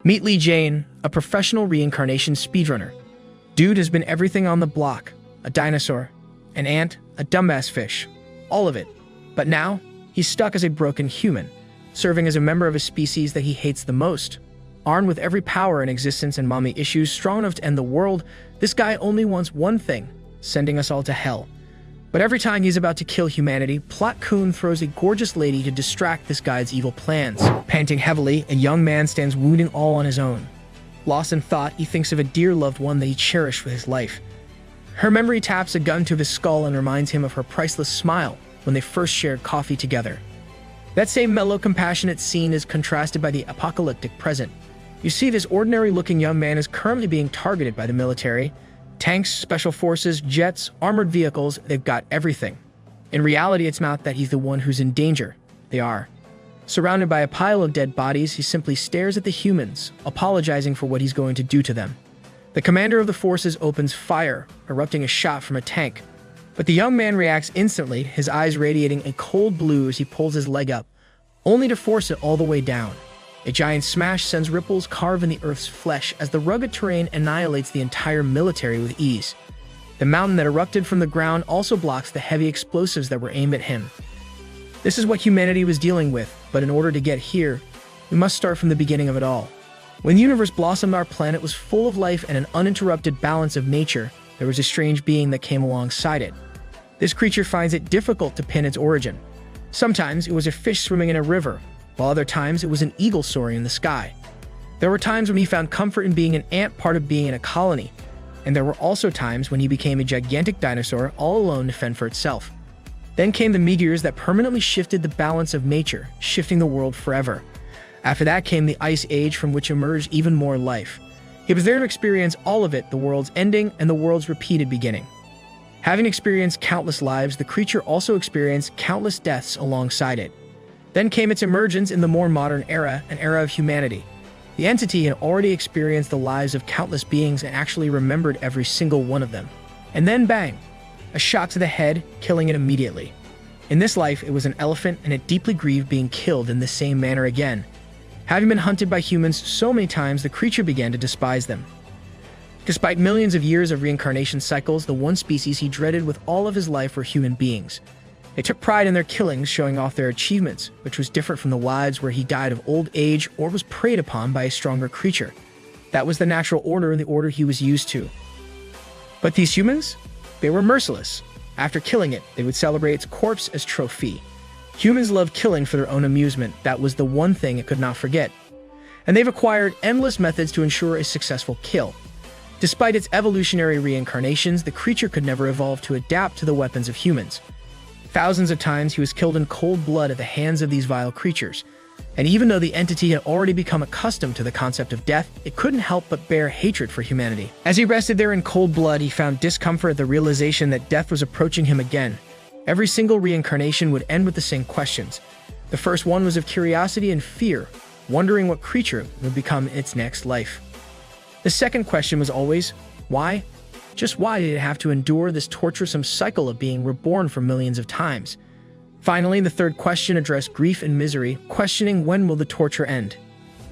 Meet Lee Jane, a professional reincarnation speedrunner. Dude has been everything on the block. A dinosaur, an ant, a dumbass fish. All of it. But now, he's stuck as a broken human, serving as a member of a species that he hates the most. Armed with every power in existence and mommy issues strong enough to end the world, this guy only wants one thing: sending us all to hell. But every time he's about to kill humanity, Plot Kun throws a gorgeous lady to distract this guy's evil plans. Panting heavily, a young man stands wounding all on his own. Lost in thought, he thinks of a dear loved one that he cherished with his life. Her memory taps a gun to his skull and reminds him of her priceless smile when they first shared coffee together. That same mellow, compassionate scene is contrasted by the apocalyptic present. You see, this ordinary-looking young man is currently being targeted by the military. Tanks, special forces, jets, armored vehicles, they've got everything. In reality, it's not that he's the one who's in danger. They are. Surrounded by a pile of dead bodies, he simply stares at the humans, apologizing for what he's going to do to them. The commander of the forces opens fire, erupting a shot from a tank. But the young man reacts instantly, his eyes radiating a cold blue as he pulls his leg up, only to force it all the way down. A giant smash sends ripples carve in the earth's flesh as the rugged terrain annihilates the entire military with ease. The mountain that erupted from the ground also blocks the heavy explosives that were aimed at him. This is what humanity was dealing with, but in order to get here, we must start from the beginning of it all. When the universe blossomed, our planet was full of life and an uninterrupted balance of nature. There was a strange being that came alongside it. This creature finds it difficult to pin its origin. Sometimes it was a fish swimming in a river, while other times it was an eagle soaring in the sky. There were times when he found comfort in being an ant, part of being in a colony, and there were also times when he became a gigantic dinosaur all alone to fend for itself. Then came the meteors that permanently shifted the balance of nature, shifting the world forever. After that came the Ice Age, from which emerged even more life. He was there to experience all of it, the world's ending and the world's repeated beginning. Having experienced countless lives, the creature also experienced countless deaths alongside it. Then came its emergence in the more modern era, an era of humanity. The entity had already experienced the lives of countless beings and actually remembered every single one of them. And then bang! A shot to the head, killing it immediately. In this life, it was an elephant, and it deeply grieved being killed in the same manner again. Having been hunted by humans so many times, the creature began to despise them. Despite millions of years of reincarnation cycles, the one species he dreaded with all of his life were human beings. They took pride in their killings, showing off their achievements, which was different from the lives where he died of old age or was preyed upon by a stronger creature. That was the natural order and the order he was used to. But these humans? They were merciless. After killing it, they would celebrate its corpse as trophy. Humans loved killing for their own amusement. That was the one thing it could not forget. And they've acquired endless methods to ensure a successful kill. Despite its evolutionary reincarnations, the creature could never evolve to adapt to the weapons of humans. Thousands of times he was killed in cold blood at the hands of these vile creatures. And even though the entity had already become accustomed to the concept of death, it couldn't help but bear hatred for humanity. As he rested there in cold blood, he found discomfort at the realization that death was approaching him again. Every single reincarnation would end with the same questions. The first one was of curiosity and fear, wondering what creature would become its next life. The second question was always, why? Just why did it have to endure this torturesome cycle of being reborn for millions of times? Finally, the third question addressed grief and misery, questioning when will the torture end.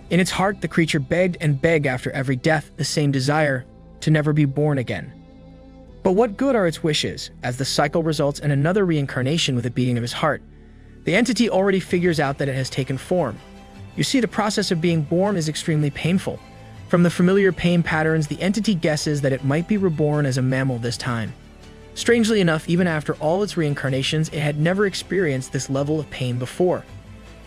In its heart, the creature begged and begged after every death, the same desire to never be born again. But what good are its wishes, as the cycle results in another reincarnation with a beating of his heart? The entity already figures out that it has taken form. You see, the process of being born is extremely painful. From the familiar pain patterns, the entity guesses that it might be reborn as a mammal this time. Strangely enough, even after all its reincarnations, it had never experienced this level of pain before.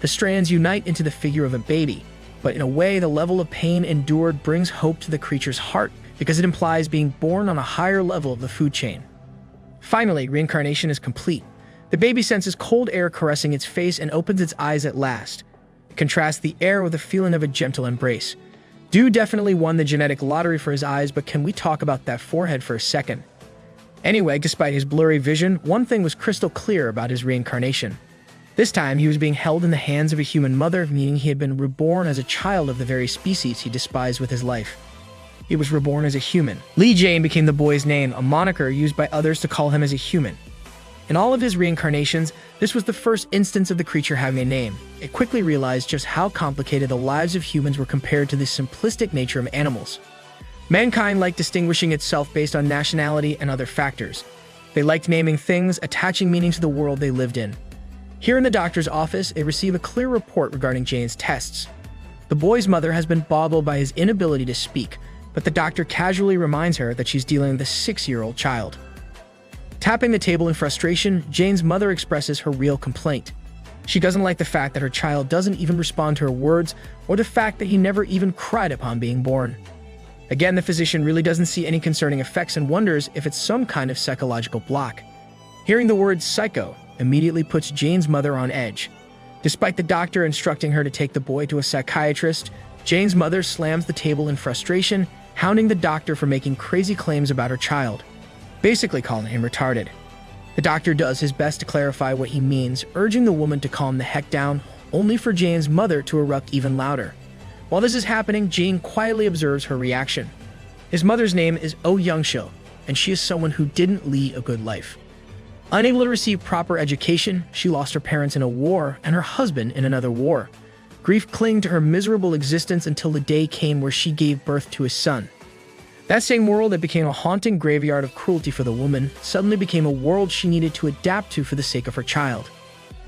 The strands unite into the figure of a baby, but in a way, the level of pain endured brings hope to the creature's heart, because it implies being born on a higher level of the food chain. Finally, reincarnation is complete. The baby senses cold air caressing its face and opens its eyes at last. It contrasts the air with the feeling of a gentle embrace. Dude definitely won the genetic lottery for his eyes, but can we talk about that forehead for a second? Anyway, despite his blurry vision, one thing was crystal clear about his reincarnation. This time, he was being held in the hands of a human mother, meaning he had been reborn as a child of the very species he despised with his life. He was reborn as a human. Lee Jane became the boy's name, a moniker used by others to call him as a human. In all of his reincarnations, this was the first instance of the creature having a name. It quickly realized just how complicated the lives of humans were compared to the simplistic nature of animals. Mankind liked distinguishing itself based on nationality and other factors. They liked naming things, attaching meaning to the world they lived in. Here in the doctor's office, they receive a clear report regarding Jane's tests. The boy's mother has been boggled by his inability to speak, but the doctor casually reminds her that she's dealing with a 6-year-old child. Tapping the table in frustration, Jane's mother expresses her real complaint. She doesn't like the fact that her child doesn't even respond to her words, or the fact that he never even cried upon being born. Again, the physician really doesn't see any concerning effects and wonders if it's some kind of psychological block. Hearing the word psycho immediately puts Jane's mother on edge. Despite the doctor instructing her to take the boy to a psychiatrist, Jane's mother slams the table in frustration, hounding the doctor for making crazy claims about her child, basically calling him retarded. The doctor does his best to clarify what he means, urging the woman to calm the heck down, only for Jane's mother to erupt even louder. While this is happening, Jane quietly observes her reaction. His mother's name is Oh Young-shil, and she is someone who didn't lead a good life. Unable to receive proper education, she lost her parents in a war and her husband in another war. Grief clung to her miserable existence until the day came where she gave birth to a son. That same world that became a haunting graveyard of cruelty for the woman suddenly became a world she needed to adapt to for the sake of her child.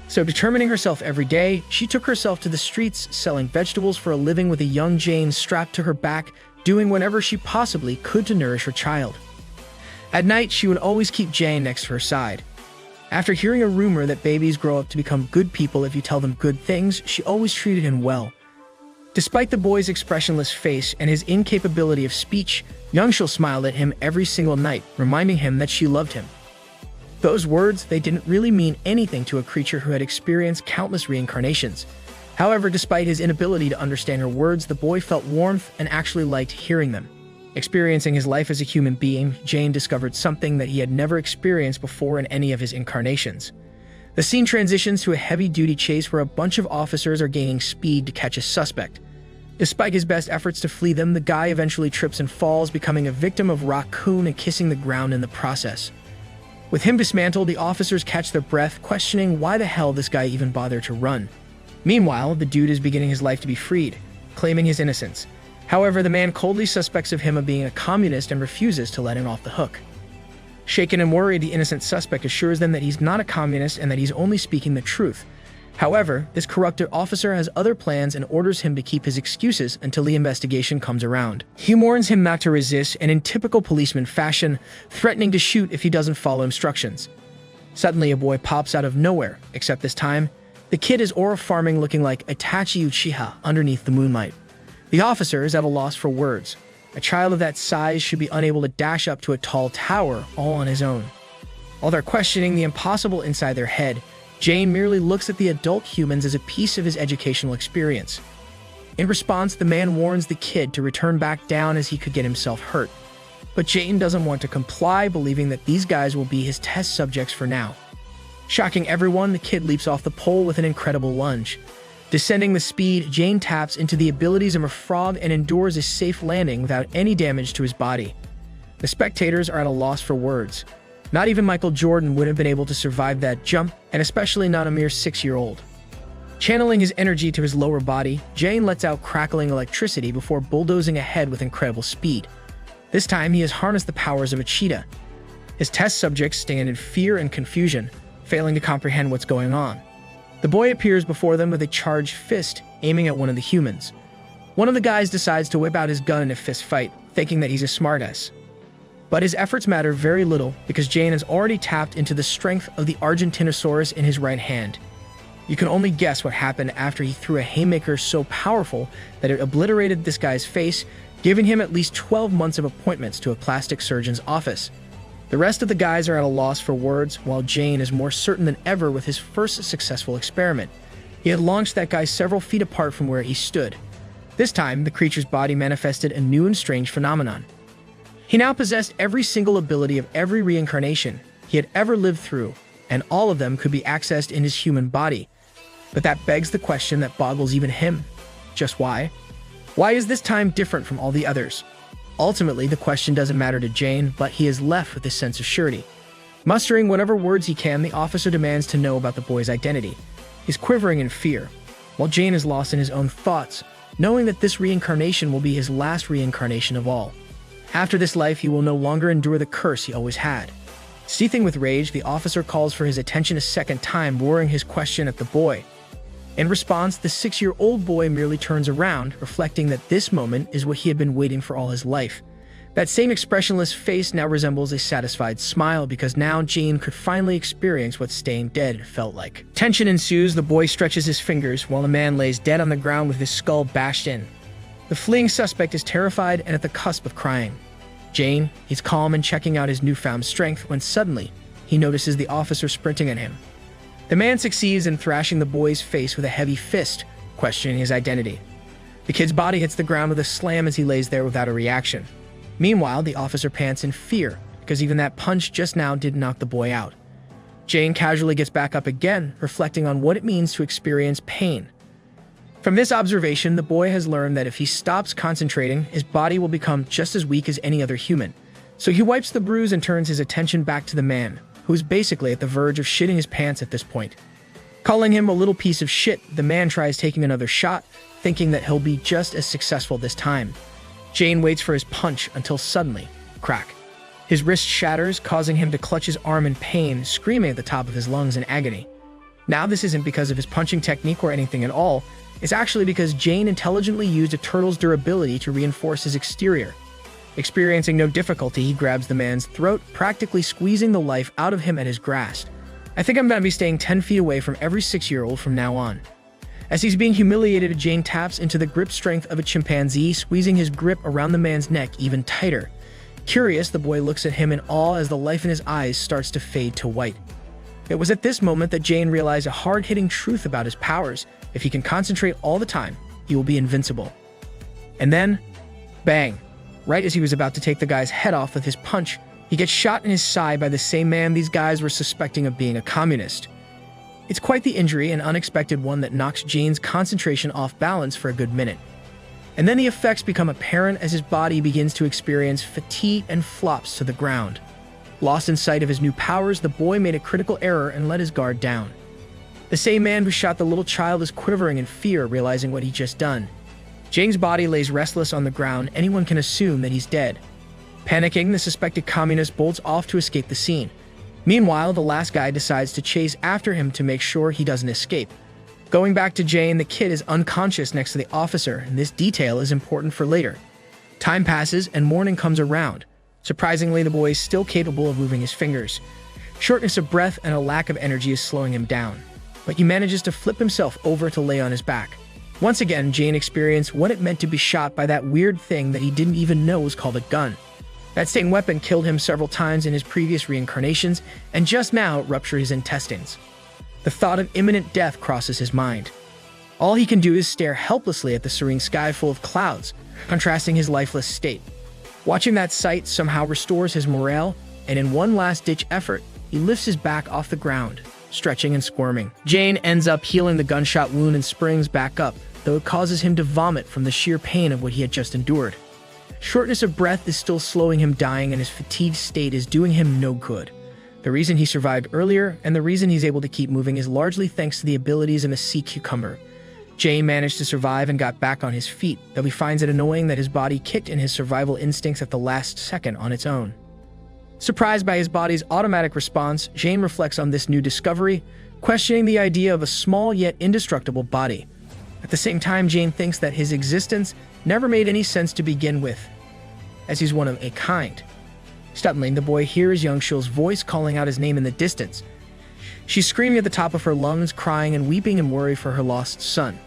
So determining herself every day, she took herself to the streets, selling vegetables for a living with a young Jane strapped to her back, doing whatever she possibly could to nourish her child. At night, she would always keep Jane next to her side. After hearing a rumor that babies grow up to become good people if you tell them good things, she always treated him well. Despite the boy's expressionless face and his incapability of speech, Young-shil smiled at him every single night, reminding him that she loved him. Those words, they didn't really mean anything to a creature who had experienced countless reincarnations. However, despite his inability to understand her words, the boy felt warmth and actually liked hearing them. Experiencing his life as a human being, Jane discovered something that he had never experienced before in any of his incarnations. The scene transitions to a heavy-duty chase where a bunch of officers are gaining speed to catch a suspect. Despite his best efforts to flee them, the guy eventually trips and falls, becoming a victim of raccoon and kissing the ground in the process. With him dismantled, the officers catch their breath, questioning why the hell this guy even bothered to run. Meanwhile, the dude is beginning his life to be freed, claiming his innocence. However, the man coldly suspects of him of being a communist and refuses to let him off the hook. Shaken and worried, the innocent suspect assures them that he's not a communist and that he's only speaking the truth. However, this corrupted officer has other plans and orders him to keep his excuses until the investigation comes around. He warns him not to resist and in typical policeman fashion, threatening to shoot if he doesn't follow instructions. Suddenly, a boy pops out of nowhere, except this time, the kid is aura farming looking like Itachi Uchiha underneath the moonlight. The officer is at a loss for words. A child of that size should be unable to dash up to a tall tower all on his own. While they're questioning the impossible inside their head, Jane merely looks at the adult humans as a piece of his educational experience. In response, the man warns the kid to return back down as he could get himself hurt. But Jane doesn't want to comply, believing that these guys will be his test subjects for now. Shocking everyone, the kid leaps off the pole with an incredible lunge. Descending the speed, Jane taps into the abilities of a frog and endures a safe landing without any damage to his body. The spectators are at a loss for words. Not even Michael Jordan would have been able to survive that jump, and especially not a mere 6-year-old. Channeling his energy to his lower body, Jane lets out crackling electricity before bulldozing ahead with incredible speed. This time, he has harnessed the powers of a cheetah. His test subjects stand in fear and confusion, failing to comprehend what's going on. The boy appears before them with a charged fist, aiming at one of the humans. One of the guys decides to whip out his gun in a fist fight, thinking that he's a smartass. But his efforts matter very little because Jane has already tapped into the strength of the Argentinosaurus in his right hand. You can only guess what happened after he threw a haymaker so powerful that it obliterated this guy's face, giving him at least 12 months of appointments to a plastic surgeon's office. The rest of the guys are at a loss for words, while Jane is more certain than ever with his first successful experiment. He had launched that guy several feet apart from where he stood. This time, the creature's body manifested a new and strange phenomenon. He now possessed every single ability of every reincarnation he had ever lived through, and all of them could be accessed in his human body. But that begs the question that boggles even him. Just why? Why is this time different from all the others? Ultimately, the question doesn't matter to Jane, but he is left with a sense of surety. Mustering whatever words he can, the officer demands to know about the boy's identity. He's quivering in fear, while Jane is lost in his own thoughts, knowing that this reincarnation will be his last reincarnation of all. After this life, he will no longer endure the curse he always had. Seething with rage, the officer calls for his attention a second time, roaring his question at the boy. In response, the 6-year-old boy merely turns around, reflecting that this moment is what he had been waiting for all his life. That same expressionless face now resembles a satisfied smile, because now Jane could finally experience what staying dead felt like. Tension ensues. The boy stretches his fingers while the man lays dead on the ground with his skull bashed in. The fleeing suspect is terrified and at the cusp of crying. Jane, he's calm and checking out his newfound strength when suddenly he notices the officer sprinting at him. The man succeeds in thrashing the boy's face with a heavy fist, questioning his identity. The kid's body hits the ground with a slam as he lays there without a reaction. Meanwhile, the officer pants in fear, because even that punch just now didn't knock the boy out. Jane casually gets back up again, reflecting on what it means to experience pain. From this observation, the boy has learned that if he stops concentrating, his body will become just as weak as any other human. So he wipes the bruise and turns his attention back to the man, who is basically at the verge of shitting his pants at this point. Calling him a little piece of shit, the man tries taking another shot, thinking that he'll be just as successful this time. Jane waits for his punch until suddenly, crack. His wrist shatters, causing him to clutch his arm in pain, screaming at the top of his lungs in agony. Now this isn't because of his punching technique or anything at all, it's actually because Jane intelligently used a turtle's durability to reinforce his exterior. Experiencing no difficulty, he grabs the man's throat, practically squeezing the life out of him at his grasp. I think I'm gonna be staying 10 feet away from every 6-year-old from now on. As he's being humiliated, Jane taps into the grip strength of a chimpanzee, squeezing his grip around the man's neck even tighter. Curious, the boy looks at him in awe as the life in his eyes starts to fade to white. It was at this moment that Jane realized a hard-hitting truth about his powers. If he can concentrate all the time, he will be invincible. And then, bang! Right as he was about to take the guy's head off with his punch, he gets shot in his side by the same man these guys were suspecting of being a communist. It's quite the injury, an unexpected one that knocks Jane's concentration off balance for a good minute. And then the effects become apparent as his body begins to experience fatigue and flops to the ground. Lost in sight of his new powers, the boy made a critical error and let his guard down. The same man who shot the little child is quivering in fear, realizing what he'd just done. Jane's body lays restless on the ground. Anyone can assume that he's dead. Panicking, the suspected communist bolts off to escape the scene. Meanwhile, the last guy decides to chase after him to make sure he doesn't escape. Going back to Jane, the kid is unconscious next to the officer, and this detail is important for later. Time passes and morning comes around. Surprisingly, the boy is still capable of moving his fingers. Shortness of breath and a lack of energy is slowing him down, but he manages to flip himself over to lay on his back. Once again, Jane experienced what it meant to be shot by that weird thing that he didn't even know was called a gun. That same weapon killed him several times in his previous reincarnations, and just now it ruptured his intestines. The thought of imminent death crosses his mind. All he can do is stare helplessly at the serene sky full of clouds, contrasting his lifeless state. Watching that sight somehow restores his morale, and in one last-ditch effort, he lifts his back off the ground, stretching and squirming. Jane ends up healing the gunshot wound and springs back up, though it causes him to vomit from the sheer pain of what he had just endured. Shortness of breath is still slowing him dying, and his fatigued state is doing him no good. The reason he survived earlier, and the reason he's able to keep moving, is largely thanks to the abilities of a sea cucumber. Jane managed to survive and got back on his feet, though he finds it annoying that his body kicked in his survival instincts at the last second on its own. Surprised by his body's automatic response, Jane reflects on this new discovery, questioning the idea of a small yet indestructible body. At the same time, Jane thinks that his existence never made any sense to begin with, as he's one of a kind. Suddenly, the boy hears Young Shil's voice calling out his name in the distance. She's screaming at the top of her lungs, crying and weeping in worry for her lost son.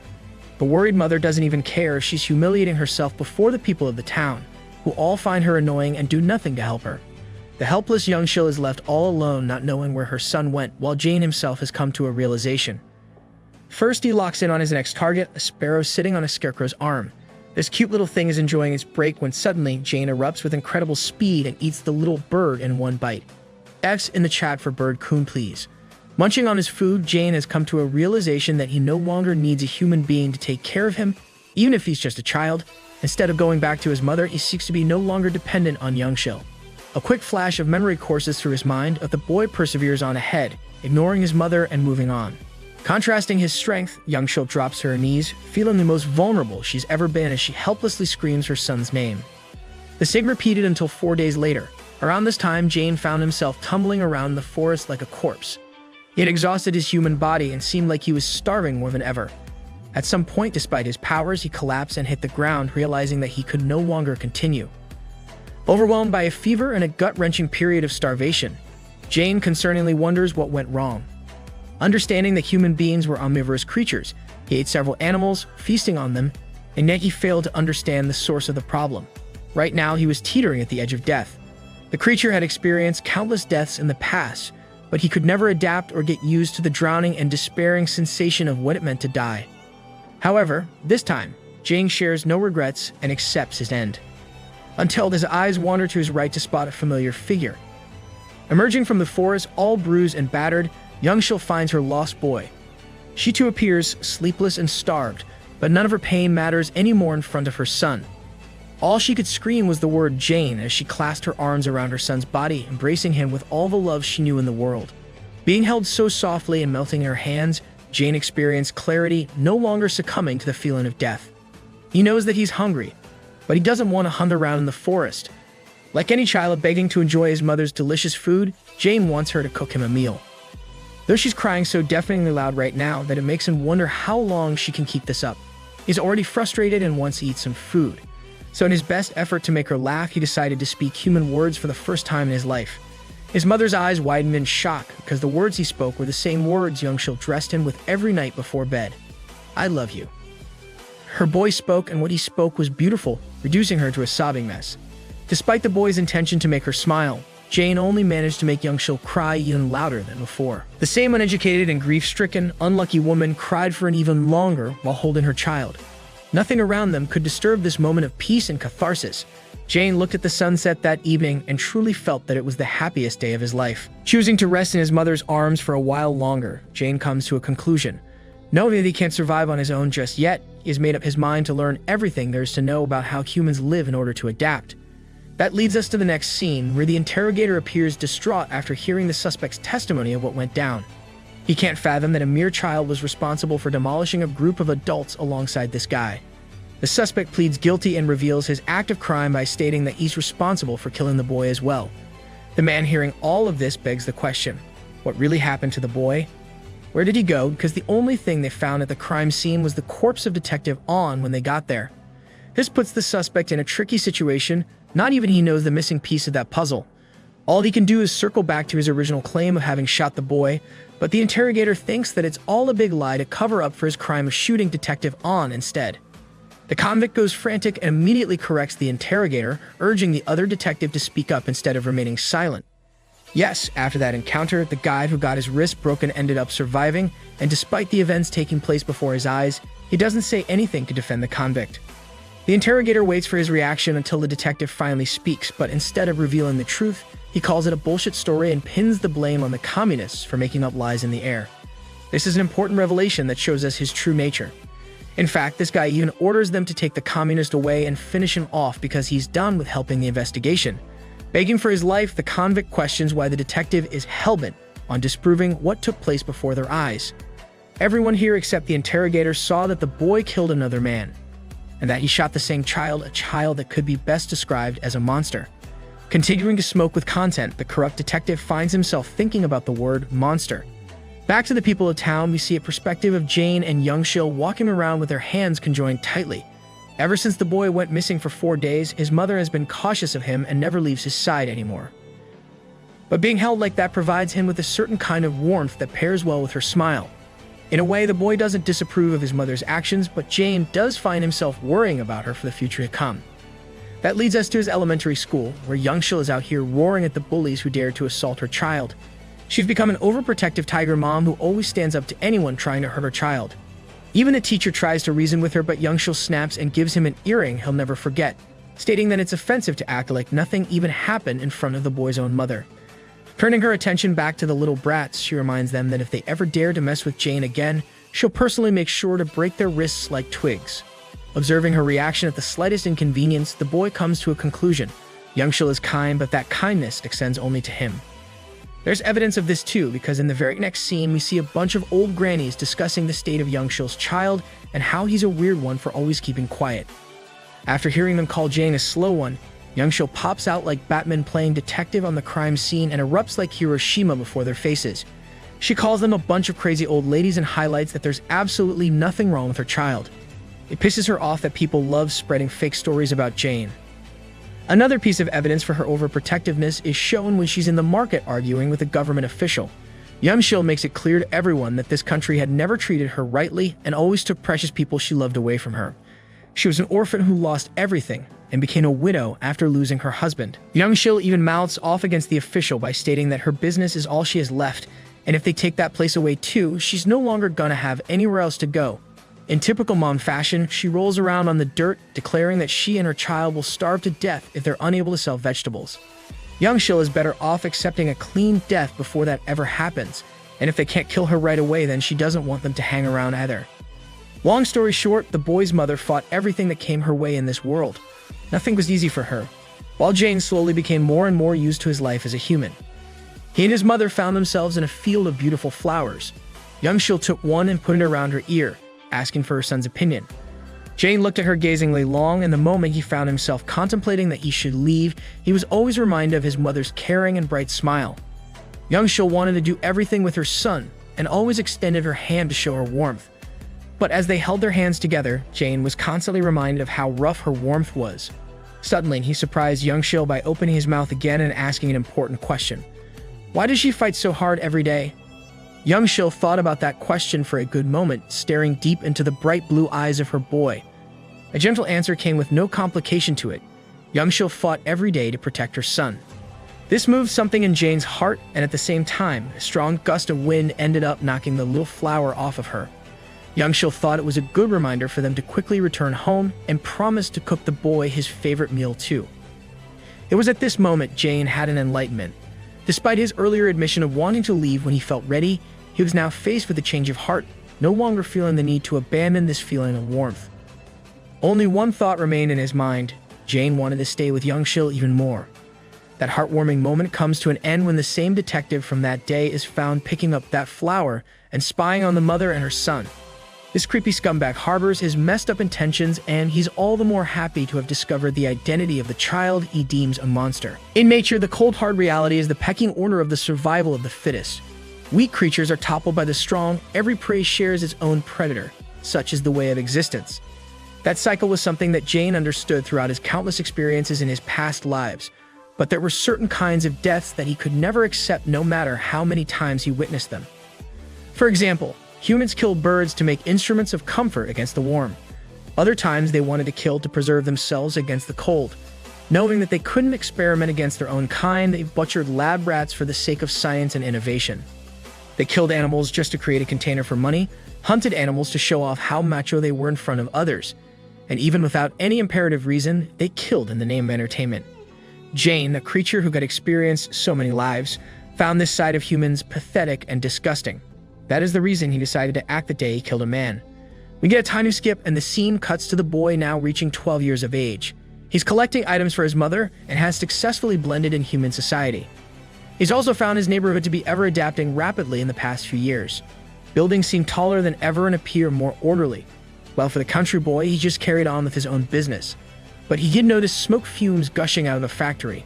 The worried mother doesn't even care. She's humiliating herself before the people of the town, who all find her annoying and do nothing to help her. The helpless Young Shil is left all alone, not knowing where her son went, while Jane himself has come to a realization. First, he locks in on his next target, a sparrow sitting on a scarecrow's arm. This cute little thing is enjoying its break when suddenly Jane erupts with incredible speed and eats the little bird in one bite. X in the chat for Bird Coon, please. Munching on his food, Jane has come to a realization that he no longer needs a human being to take care of him, even if he's just a child. Instead of going back to his mother, he seeks to be no longer dependent on Young Shil. A quick flash of memory courses through his mind, but the boy perseveres on ahead, ignoring his mother and moving on. Contrasting his strength, Youngshil drops to her knees, feeling the most vulnerable she's ever been as she helplessly screams her son's name. The sig repeated until 4 days later. Around this time, Jane found himself tumbling around the forest like a corpse. He had exhausted his human body and seemed like he was starving more than ever. At some point, despite his powers, he collapsed and hit the ground, realizing that he could no longer continue. Overwhelmed by a fever and a gut-wrenching period of starvation, Jane concerningly wonders what went wrong. Understanding that human beings were omnivorous creatures, he ate several animals, feasting on them, and yet he failed to understand the source of the problem. Right now, he was teetering at the edge of death. The creature had experienced countless deaths in the past, but he could never adapt or get used to the drowning and despairing sensation of what it meant to die. However, this time, Jane shares no regrets and accepts his end. Until his eyes wander to his right to spot a familiar figure. Emerging from the forest, all bruised and battered, Youngshil finds her lost boy. She too appears sleepless and starved, but none of her pain matters anymore in front of her son. All she could scream was the word Jane as she clasped her arms around her son's body, embracing him with all the love she knew in the world. Being held so softly and melting in her hands, Jane experienced clarity, no longer succumbing to the feeling of death. He knows that he's hungry, but he doesn't want to hunt around in the forest. Like any child begging to enjoy his mother's delicious food, Jane wants her to cook him a meal. Though she's crying so deafeningly loud right now that it makes him wonder how long she can keep this up. He's already frustrated and wants to eat some food. So in his best effort to make her laugh, he decided to speak human words for the first time in his life. His mother's eyes widened in shock because the words he spoke were the same words Youngshil dressed him with every night before bed. "I love you." Her boy spoke, and what he spoke was beautiful, reducing her to a sobbing mess. Despite the boy's intention to make her smile, Jane only managed to make Youngshil cry even louder than before. The same uneducated and grief-stricken, unlucky woman cried for an even longer while holding her child. Nothing around them could disturb this moment of peace and catharsis. Jane looked at the sunset that evening and truly felt that it was the happiest day of his life. Choosing to rest in his mother's arms for a while longer, Jane comes to a conclusion. Knowing that he can't survive on his own just yet, he has made up his mind to learn everything there is to know about how humans live in order to adapt. That leads us to the next scene, where the interrogator appears distraught after hearing the suspect's testimony of what went down. He can't fathom that a mere child was responsible for demolishing a group of adults alongside this guy. The suspect pleads guilty and reveals his act of crime by stating that he's responsible for killing the boy as well. The man hearing all of this begs the question, what really happened to the boy? Where did he go? Because the only thing they found at the crime scene was the corpse of Detective On when they got there. This puts the suspect in a tricky situation. Not even he knows the missing piece of that puzzle. All he can do is circle back to his original claim of having shot the boy, but the interrogator thinks that it's all a big lie to cover up for his crime of shooting Detective On instead. The convict goes frantic and immediately corrects the interrogator, urging the other detective to speak up instead of remaining silent. Yes, after that encounter, the guy who got his wrist broken ended up surviving, and despite the events taking place before his eyes, he doesn't say anything to defend the convict. The interrogator waits for his reaction until the detective finally speaks, but instead of revealing the truth, he calls it a bullshit story and pins the blame on the communists for making up lies in the air. This is an important revelation that shows us his true nature. In fact, this guy even orders them to take the communist away and finish him off because he's done with helping the investigation. Begging for his life, the convict questions why the detective is hellbent on disproving what took place before their eyes. Everyone here except the interrogator saw that the boy killed another man, and that he shot the same child, a child that could be best described as a monster. Continuing to smoke with content, the corrupt detective finds himself thinking about the word monster. Back to the people of town, we see a perspective of Jane and Youngshil walking around with their hands conjoined tightly. Ever since the boy went missing for 4 days, his mother has been cautious of him and never leaves his side anymore. But being held like that provides him with a certain kind of warmth that pairs well with her smile. In a way, the boy doesn't disapprove of his mother's actions, but Jane does find himself worrying about her for the future to come. That leads us to his elementary school, where Youngshil is out here roaring at the bullies who dared to assault her child. She's become an overprotective tiger mom who always stands up to anyone trying to hurt her child. Even the teacher tries to reason with her, but Youngshil snaps and gives him an earring he'll never forget, stating that it's offensive to act like nothing even happened in front of the boy's own mother. Turning her attention back to the little brats, she reminds them that if they ever dare to mess with Jane again, she'll personally make sure to break their wrists like twigs. Observing her reaction at the slightest inconvenience, the boy comes to a conclusion. Youngshil is kind, but that kindness extends only to him. There's evidence of this too, because in the very next scene, we see a bunch of old grannies discussing the state of Youngshil's child and how he's a weird one for always keeping quiet. After hearing them call Jane a slow one, Youngshil pops out like Batman playing detective on the crime scene and erupts like Hiroshima before their faces. She calls them a bunch of crazy old ladies and highlights that there's absolutely nothing wrong with her child. It pisses her off that people love spreading fake stories about Jane. Another piece of evidence for her overprotectiveness is shown when she's in the market arguing with a government official. Youngshil makes it clear to everyone that this country had never treated her rightly and always took precious people she loved away from her. She was an orphan who lost everything and became a widow after losing her husband. Youngshil even mouths off against the official by stating that her business is all she has left, and if they take that place away too, she's no longer gonna have anywhere else to go. In typical mom fashion, she rolls around on the dirt, declaring that she and her child will starve to death if they're unable to sell vegetables. Youngshil is better off accepting a clean death before that ever happens, and if they can't kill her right away, then she doesn't want them to hang around either. Long story short, the boy's mother fought everything that came her way in this world. Nothing was easy for her, while Jane slowly became more and more used to his life as a human. He and his mother found themselves in a field of beautiful flowers. Youngshil took one and put it around her ear, asking for her son's opinion. Jane looked at her gazingly long, and the moment he found himself contemplating that he should leave, he was always reminded of his mother's caring and bright smile. Youngshil wanted to do everything with her son, and always extended her hand to show her warmth. But as they held their hands together, Jane was constantly reminded of how rough her warmth was. Suddenly, he surprised Youngshil by opening his mouth again and asking an important question. Why does she fight so hard every day? Youngshil thought about that question for a good moment, staring deep into the bright blue eyes of her boy. A gentle answer came with no complication to it. Youngshil fought every day to protect her son. This moved something in Jane's heart, and at the same time, a strong gust of wind ended up knocking the little flower off of her. Youngshil thought it was a good reminder for them to quickly return home and promised to cook the boy his favorite meal too. It was at this moment Jane had an enlightenment. Despite his earlier admission of wanting to leave when he felt ready, he was now faced with a change of heart, no longer feeling the need to abandon this feeling of warmth. Only one thought remained in his mind. Jane wanted to stay with Youngshil even more. That heartwarming moment comes to an end when the same detective from that day is found picking up that flower and spying on the mother and her son. This creepy scumbag harbors his messed up intentions, and he's all the more happy to have discovered the identity of the child he deems a monster. In nature, the cold hard reality is the pecking order of the survival of the fittest. Weak creatures are toppled by the strong. Every prey shares its own predator. Such is the way of existence. That cycle was something that Jane understood throughout his countless experiences in his past lives, but there were certain kinds of deaths that he could never accept no matter how many times he witnessed them. For example, humans killed birds to make instruments of comfort against the warm. Other times they wanted to kill to preserve themselves against the cold. Knowing that they couldn't experiment against their own kind, they butchered lab rats for the sake of science and innovation. They killed animals just to create a container for money, hunted animals to show off how macho they were in front of others, and even without any imperative reason, they killed in the name of entertainment. Jane, a creature who had experienced so many lives, found this side of humans pathetic and disgusting. That is the reason he decided to act the day he killed a man. We get a tiny skip, and the scene cuts to the boy now reaching 12 years of age. He's collecting items for his mother and has successfully blended in human society. He's also found his neighborhood to be ever adapting rapidly in the past few years. Buildings seem taller than ever and appear more orderly. While for the country boy, he just carried on with his own business. But he did notice smoke fumes gushing out of the factory.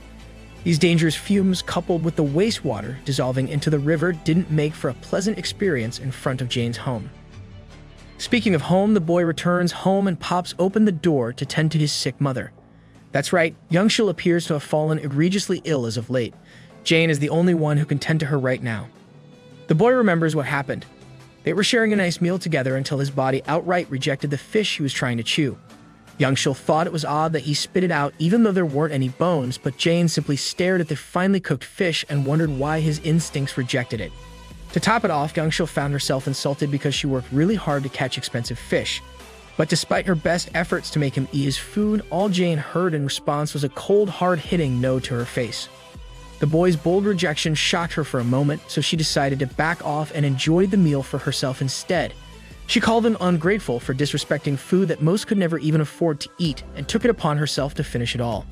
These dangerous fumes, coupled with the wastewater dissolving into the river, didn't make for a pleasant experience in front of Jane's home. Speaking of home, the boy returns home and pops open the door to tend to his sick mother. That's right, Youngshil appears to have fallen egregiously ill as of late. Jane is the only one who can tend to her right now. The boy remembers what happened. They were sharing a nice meal together until his body outright rejected the fish he was trying to chew. Youngshil thought it was odd that he spit it out even though there weren't any bones, but Jane simply stared at the finely cooked fish and wondered why his instincts rejected it. To top it off, Youngshil found herself insulted because she worked really hard to catch expensive fish. But despite her best efforts to make him eat his food, all Jane heard in response was a cold, hard-hitting no to her face. The boy's bold rejection shocked her for a moment, so she decided to back off and enjoy the meal for herself instead. She called him ungrateful for disrespecting food that most could never even afford to eat, and took it upon herself to finish it all.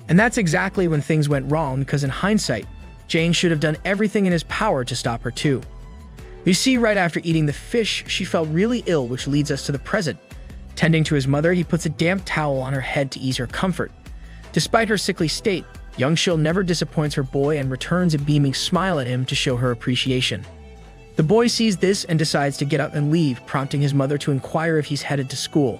And that's exactly when things went wrong, because in hindsight, Jane should have done everything in his power to stop her too. You see, right after eating the fish, she felt really ill, which leads us to the present. Tending to his mother, he puts a damp towel on her head to ease her comfort. Despite her sickly state, Young-shil never disappoints her boy and returns a beaming smile at him to show her appreciation. The boy sees this and decides to get up and leave, prompting his mother to inquire if he's headed to school.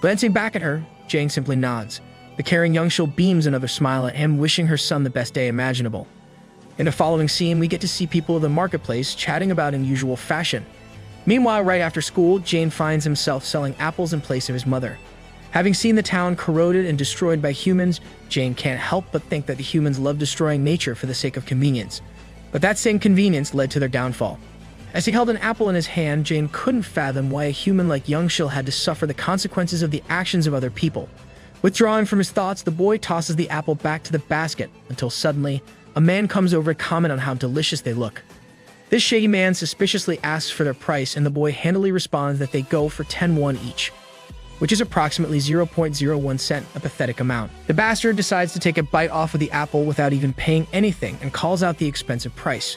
Glancing back at her, Jane simply nods. The caring Young-shil beams another smile at him, wishing her son the best day imaginable. In the following scene, we get to see people of the marketplace chatting about unusual fashion. Meanwhile, right after school, Jane finds himself selling apples in place of his mother. Having seen the town corroded and destroyed by humans, Jane can't help but think that the humans love destroying nature for the sake of convenience. But that same convenience led to their downfall. As he held an apple in his hand, Jane couldn't fathom why a human like Young-shil had to suffer the consequences of the actions of other people. Withdrawing from his thoughts, the boy tosses the apple back to the basket until suddenly, a man comes over to comment on how delicious they look. This shaggy man suspiciously asks for their price, and the boy handily responds that they go for 10 won each, which is approximately 0.01 cent, a pathetic amount. The bastard decides to take a bite off of the apple without even paying anything and calls out the expensive price.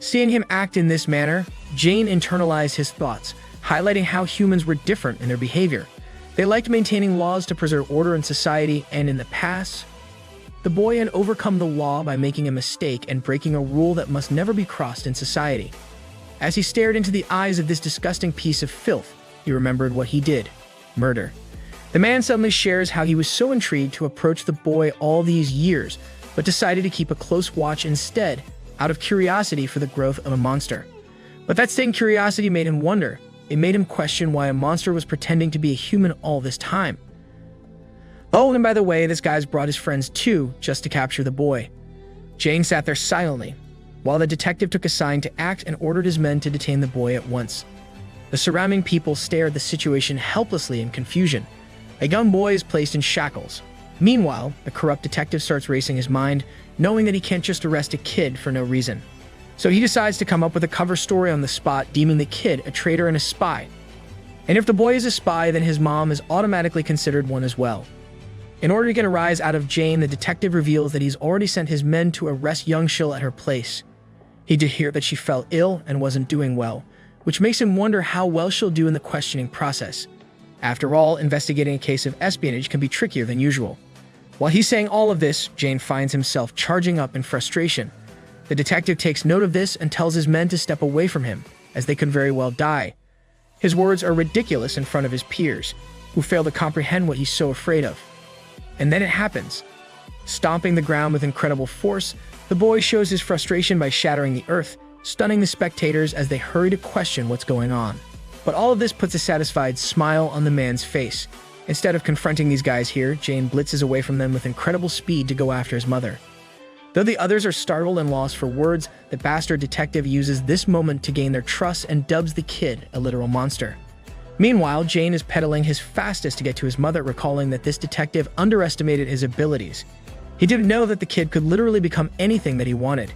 Seeing him act in this manner, Jane internalized his thoughts, highlighting how humans were different in their behavior. They liked maintaining laws to preserve order in society, and in the past, the boy had overcome the law by making a mistake and breaking a rule that must never be crossed in society. As he stared into the eyes of this disgusting piece of filth, he remembered what he did: murder. The man suddenly shares how he was so intrigued to approach the boy all these years, but decided to keep a close watch instead, out of curiosity for the growth of a monster. But that same curiosity made him wonder. It made him question why a monster was pretending to be a human all this time. Oh, and by the way, this guy's brought his friends too, just to capture the boy. Jane sat there silently, while the detective took a sign to act and ordered his men to detain the boy at once. The surrounding people stare at the situation helplessly in confusion. A young boy is placed in shackles. Meanwhile, the corrupt detective starts racing his mind, knowing that he can't just arrest a kid for no reason. So he decides to come up with a cover story on the spot, deeming the kid a traitor and a spy. And if the boy is a spy, then his mom is automatically considered one as well. In order to get a rise out of Jane, the detective reveals that he's already sent his men to arrest Young-shil at her place. He did hear that she fell ill and wasn't doing well, which makes him wonder how well she'll do in the questioning process. After all, investigating a case of espionage can be trickier than usual. While he's saying all of this, Jane finds himself charging up in frustration. The detective takes note of this and tells his men to step away from him, as they could very well die. His words are ridiculous in front of his peers, who fail to comprehend what he's so afraid of. And then it happens. Stomping the ground with incredible force, the boy shows his frustration by shattering the earth, stunning the spectators as they hurry to question what's going on. But all of this puts a satisfied smile on the man's face. Instead of confronting these guys here, Jane blitzes away from them with incredible speed to go after his mother. Though the others are startled and lost for words, the bastard detective uses this moment to gain their trust and dubs the kid a literal monster. Meanwhile, Jane is pedaling his fastest to get to his mother, recalling that this detective underestimated his abilities. He didn't know that the kid could literally become anything that he wanted.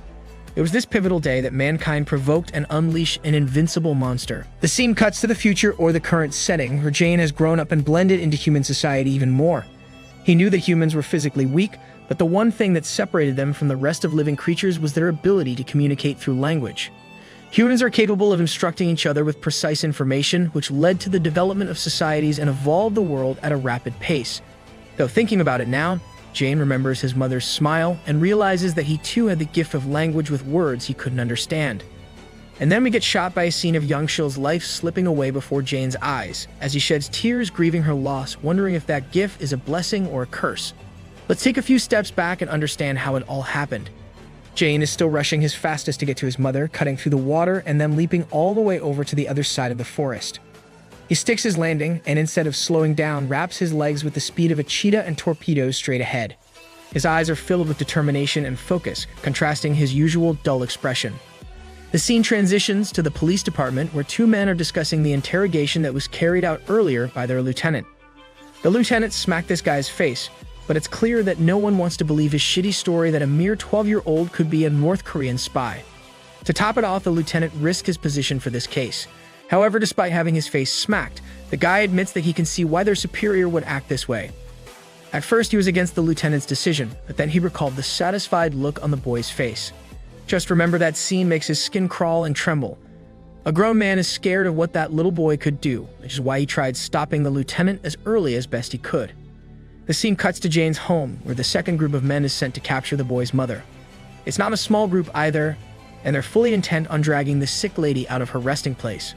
It was this pivotal day that mankind provoked and unleashed an invincible monster. The scene cuts to the future or the current setting, where Jane has grown up and blended into human society even more. He knew that humans were physically weak, but the one thing that separated them from the rest of living creatures was their ability to communicate through language. Humans are capable of instructing each other with precise information, which led to the development of societies and evolved the world at a rapid pace. Though thinking about it now, Jane remembers his mother's smile and realizes that he too had the gift of language with words he couldn't understand. And then we get shot by a scene of Young-shil's life slipping away before Jane's eyes, as he sheds tears grieving her loss, wondering if that gift is a blessing or a curse. Let's take a few steps back and understand how it all happened. Jane is still rushing his fastest to get to his mother, cutting through the water and then leaping all the way over to the other side of the forest. He sticks his landing and, instead of slowing down, wraps his legs with the speed of a cheetah and torpedoes straight ahead. His eyes are filled with determination and focus, contrasting his usual dull expression. The scene transitions to the police department, where two men are discussing the interrogation that was carried out earlier by their lieutenant. The lieutenant smacked this guy's face, but it's clear that no one wants to believe his shitty story that a mere 12-year-old could be a North Korean spy. To top it off, the lieutenant risked his position for this case. However, despite having his face smacked, the guy admits that he can see why their superior would act this way. At first, he was against the lieutenant's decision, but then he recalled the satisfied look on the boy's face. Just remember that scene makes his skin crawl and tremble. A grown man is scared of what that little boy could do, which is why he tried stopping the lieutenant as early as best he could. The scene cuts to Jane's home, where the second group of men is sent to capture the boy's mother. It's not a small group either, and they're fully intent on dragging the sick lady out of her resting place.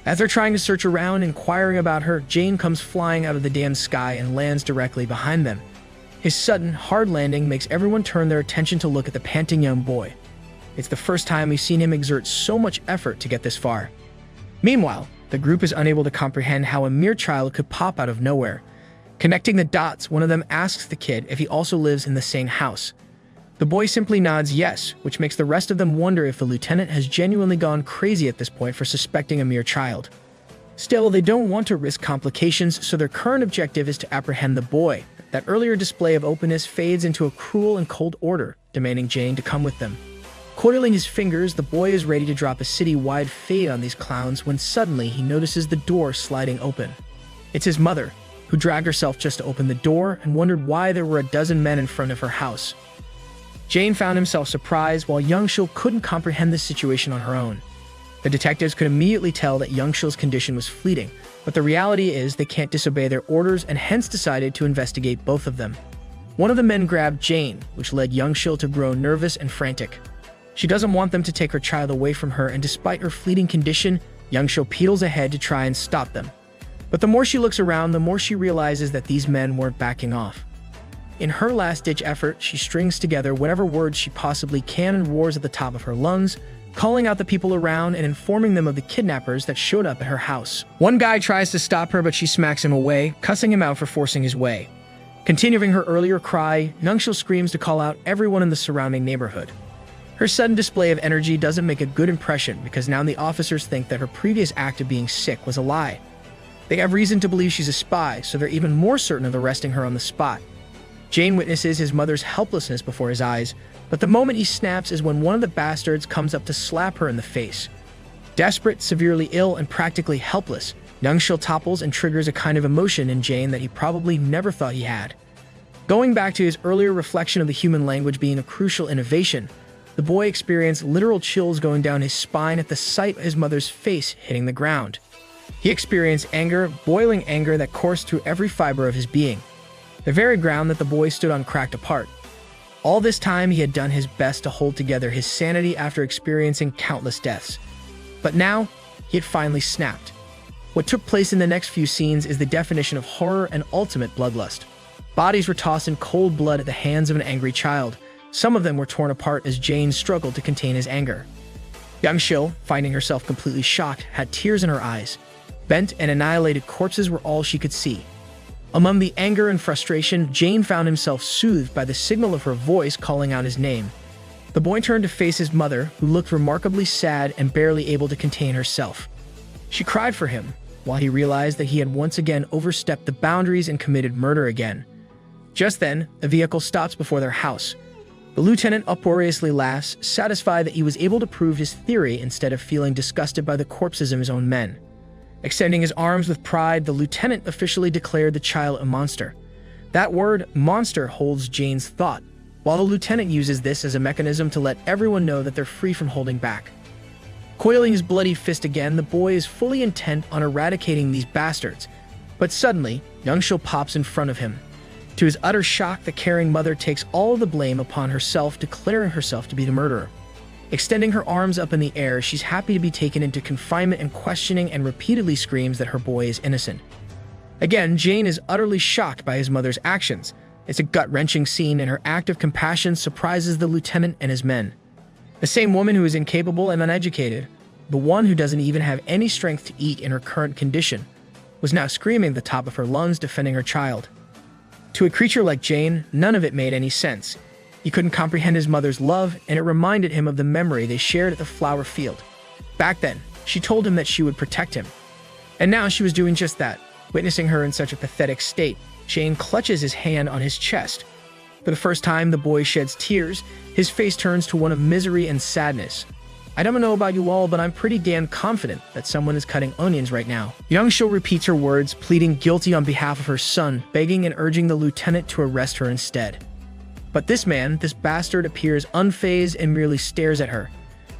As they're trying to search around, inquiring about her, Jane comes flying out of the damn sky and lands directly behind them. His sudden, hard landing makes everyone turn their attention to look at the panting young boy. It's the first time we've seen him exert so much effort to get this far. Meanwhile, the group is unable to comprehend how a mere child could pop out of nowhere. Connecting the dots, one of them asks the kid if he also lives in the same house. The boy simply nods yes, which makes the rest of them wonder if the lieutenant has genuinely gone crazy at this point for suspecting a mere child. Still, they don't want to risk complications, so their current objective is to apprehend the boy. That earlier display of openness fades into a cruel and cold order, demanding Jane to come with them. Coiling his fingers, the boy is ready to drop a city-wide fade on these clowns when suddenly he notices the door sliding open. It's his mother, who dragged herself just to open the door and wondered why there were a dozen men in front of her house. Jane found himself surprised, while Young-shil couldn't comprehend the situation on her own. The detectives could immediately tell that Young-shil's condition was fleeting, but the reality is they can't disobey their orders and hence decided to investigate both of them. One of the men grabbed Jane, which led Young-shil to grow nervous and frantic. She doesn't want them to take her child away from her, and despite her fleeting condition, Young-shil pedals ahead to try and stop them. But the more she looks around, the more she realizes that these men weren't backing off. In her last-ditch effort, she strings together whatever words she possibly can and roars at the top of her lungs, calling out the people around and informing them of the kidnappers that showed up at her house. One guy tries to stop her, but she smacks him away, cussing him out for forcing his way. Continuing her earlier cry, Young-shil screams to call out everyone in the surrounding neighborhood. Her sudden display of energy doesn't make a good impression because now the officers think that her previous act of being sick was a lie. They have reason to believe she's a spy, so they're even more certain of arresting her on the spot. Jane witnesses his mother's helplessness before his eyes, but the moment he snaps is when one of the bastards comes up to slap her in the face. Desperate, severely ill, and practically helpless, Young-shil topples and triggers a kind of emotion in Jane that he probably never thought he had. Going back to his earlier reflection of the human language being a crucial innovation, the boy experienced literal chills going down his spine at the sight of his mother's face hitting the ground. He experienced anger, boiling anger that coursed through every fiber of his being. The very ground that the boy stood on cracked apart. All this time, he had done his best to hold together his sanity after experiencing countless deaths. But now, he had finally snapped. What took place in the next few scenes is the definition of horror and ultimate bloodlust. Bodies were tossed in cold blood at the hands of an angry child. Some of them were torn apart as Jane struggled to contain his anger. Young-shil, finding herself completely shocked, had tears in her eyes. Bent and annihilated corpses were all she could see. Among the anger and frustration, Jane found himself soothed by the signal of her voice calling out his name. The boy turned to face his mother, who looked remarkably sad and barely able to contain herself. She cried for him, while he realized that he had once again overstepped the boundaries and committed murder again. Just then, a vehicle stops before their house. The lieutenant uproariously laughs, satisfied that he was able to prove his theory instead of feeling disgusted by the corpses of his own men. Extending his arms with pride, the lieutenant officially declared the child a monster. That word, monster, holds Jane's thought, while the lieutenant uses this as a mechanism to let everyone know that they're free from holding back. Coiling his bloody fist again, the boy is fully intent on eradicating these bastards. But suddenly, Young-shil pops in front of him. To his utter shock, the caring mother takes all of the blame upon herself, declaring herself to be the murderer. Extending her arms up in the air, she's happy to be taken into confinement and questioning, and repeatedly screams that her boy is innocent. Again, Jane is utterly shocked by his mother's actions. It's a gut-wrenching scene, and her act of compassion surprises the lieutenant and his men. The same woman who is incapable and uneducated, the one who doesn't even have any strength to eat in her current condition, was now screaming at the top of her lungs, defending her child. To a creature like Jane, none of it made any sense. He couldn't comprehend his mother's love, and it reminded him of the memory they shared at the flower field. Back then, she told him that she would protect him. And now she was doing just that. Witnessing her in such a pathetic state, Jane clutches his hand on his chest. For the first time, the boy sheds tears. His face turns to one of misery and sadness. I don't know about you all, but I'm pretty damn confident that someone is cutting onions right now. Young-sho repeats her words, pleading guilty on behalf of her son, begging and urging the lieutenant to arrest her instead. But this man, this bastard, appears unfazed and merely stares at her.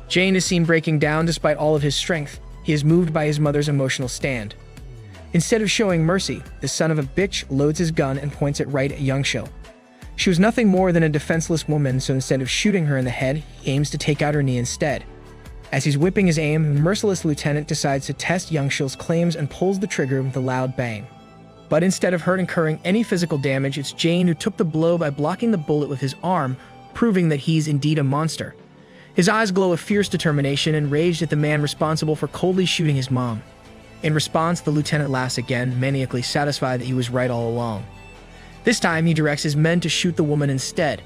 Jane is seen breaking down despite all of his strength. He is moved by his mother's emotional stand. Instead of showing mercy, the son of a bitch loads his gun and points it right at Young-sho. She was nothing more than a defenseless woman, so instead of shooting her in the head, he aims to take out her knee instead. As he's whipping his aim, the merciless lieutenant decides to test Young-sho's claims and pulls the trigger with a loud bang. But instead of her incurring any physical damage, it's Jane who took the blow by blocking the bullet with his arm, proving that he's indeed a monster. His eyes glow with fierce determination and rage at the man responsible for coldly shooting his mom. In response, the lieutenant laughs again, maniacally satisfied that he was right all along. This time, he directs his men to shoot the woman instead.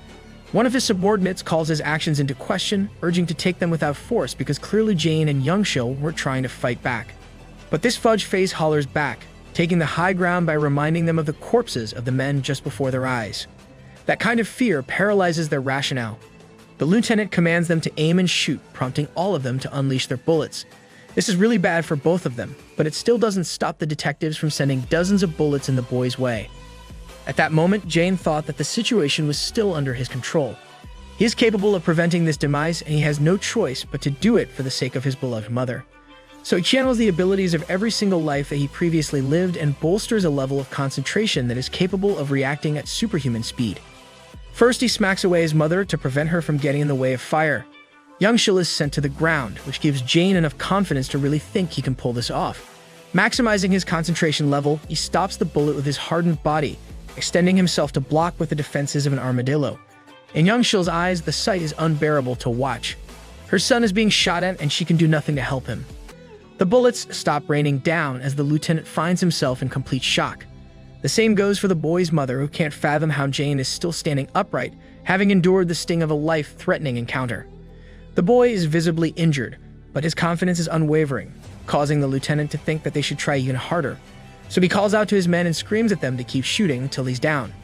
One of his subordinates calls his actions into question, urging to take them without force because clearly Jane and Young-sho were trying to fight back. But this fudge face hollers back, taking the high ground by reminding them of the corpses of the men just before their eyes. That kind of fear paralyzes their rationale. The lieutenant commands them to aim and shoot, prompting all of them to unleash their bullets. This is really bad for both of them, but it still doesn't stop the detectives from sending dozens of bullets in the boy's way. At that moment, Jane thought that the situation was still under his control. He is capable of preventing this demise, and he has no choice but to do it for the sake of his beloved mother. So he channels the abilities of every single life that he previously lived and bolsters a level of concentration that is capable of reacting at superhuman speed. First, he smacks away his mother to prevent her from getting in the way of fire. Young-sho is sent to the ground, which gives Jane enough confidence to really think he can pull this off. Maximizing his concentration level, he stops the bullet with his hardened body, extending himself to block with the defenses of an armadillo. In Young-sho's eyes, the sight is unbearable to watch. Her son is being shot at, and she can do nothing to help him. The bullets stop raining down as the lieutenant finds himself in complete shock. The same goes for the boy's mother, who can't fathom how Jane is still standing upright, having endured the sting of a life-threatening encounter. The boy is visibly injured, but his confidence is unwavering, causing the lieutenant to think that they should try even harder. So he calls out to his men and screams at them to keep shooting until he's down.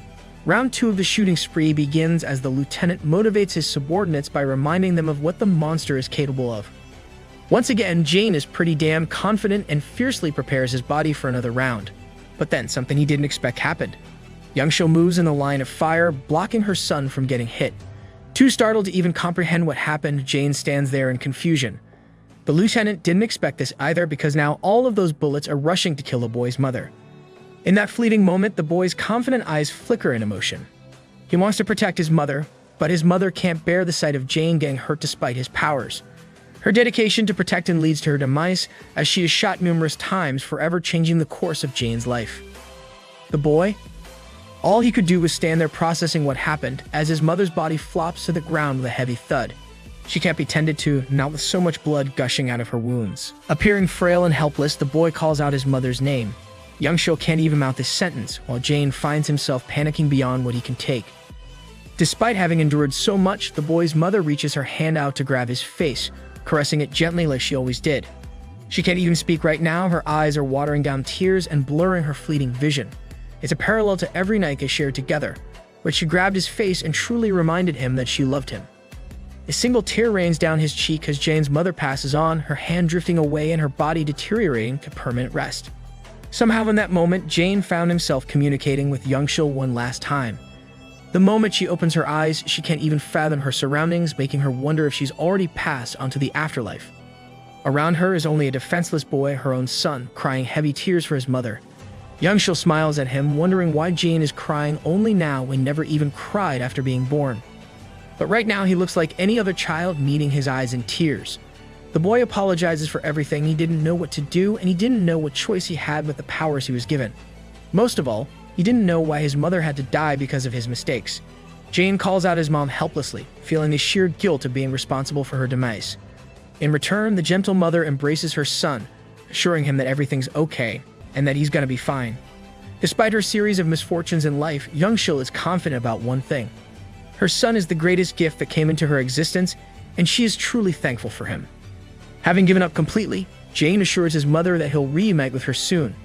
Round 2 of the shooting spree begins as the lieutenant motivates his subordinates by reminding them of what the monster is capable of. Once again, Jane is pretty damn confident and fiercely prepares his body for another round. But then something he didn't expect happened. Young-sho moves in the line of fire, blocking her son from getting hit. Too startled to even comprehend what happened, Jane stands there in confusion. The lieutenant didn't expect this either because now all of those bullets are rushing to kill the boy's mother. In that fleeting moment, the boy's confident eyes flicker in emotion. He wants to protect his mother, but his mother can't bear the sight of Jane getting hurt despite his powers. Her dedication to protect him leads to her demise, as she is shot numerous times, forever changing the course of Jane's life. The boy? All he could do was stand there processing what happened, as his mother's body flops to the ground with a heavy thud. She can't be tended to, not with so much blood gushing out of her wounds. Appearing frail and helpless, the boy calls out his mother's name. Young-sho can't even mouth this sentence, while Jane finds himself panicking beyond what he can take. Despite having endured so much, the boy's mother reaches her hand out to grab his face, caressing it gently like she always did. She can't even speak right now, her eyes are watering down tears and blurring her fleeting vision. It's a parallel to every night they shared together, where she grabbed his face and truly reminded him that she loved him. A single tear rains down his cheek as Jane's mother passes on, her hand drifting away and her body deteriorating to permanent rest. Somehow in that moment, Jane found himself communicating with Young-sho one last time. The moment she opens her eyes, she can't even fathom her surroundings, making her wonder if she's already passed onto the afterlife. Around her is only a defenseless boy, her own son, crying heavy tears for his mother. Young-sho smiles at him, wondering why Jane is crying only now when never even cried after being born. But right now he looks like any other child, meeting his eyes in tears. The boy apologizes for everything. He didn't know what to do, and he didn't know what choice he had with the powers he was given. Most of all, he didn't know why his mother had to die because of his mistakes. Jane calls out his mom helplessly, feeling the sheer guilt of being responsible for her demise. In return, the gentle mother embraces her son, assuring him that everything's okay and that he's gonna be fine. Despite her series of misfortunes in life, Young-sho is confident about one thing. Her son is the greatest gift that came into her existence, and she is truly thankful for him. Having given up completely, Jane assures his mother that he'll reunite with her soon.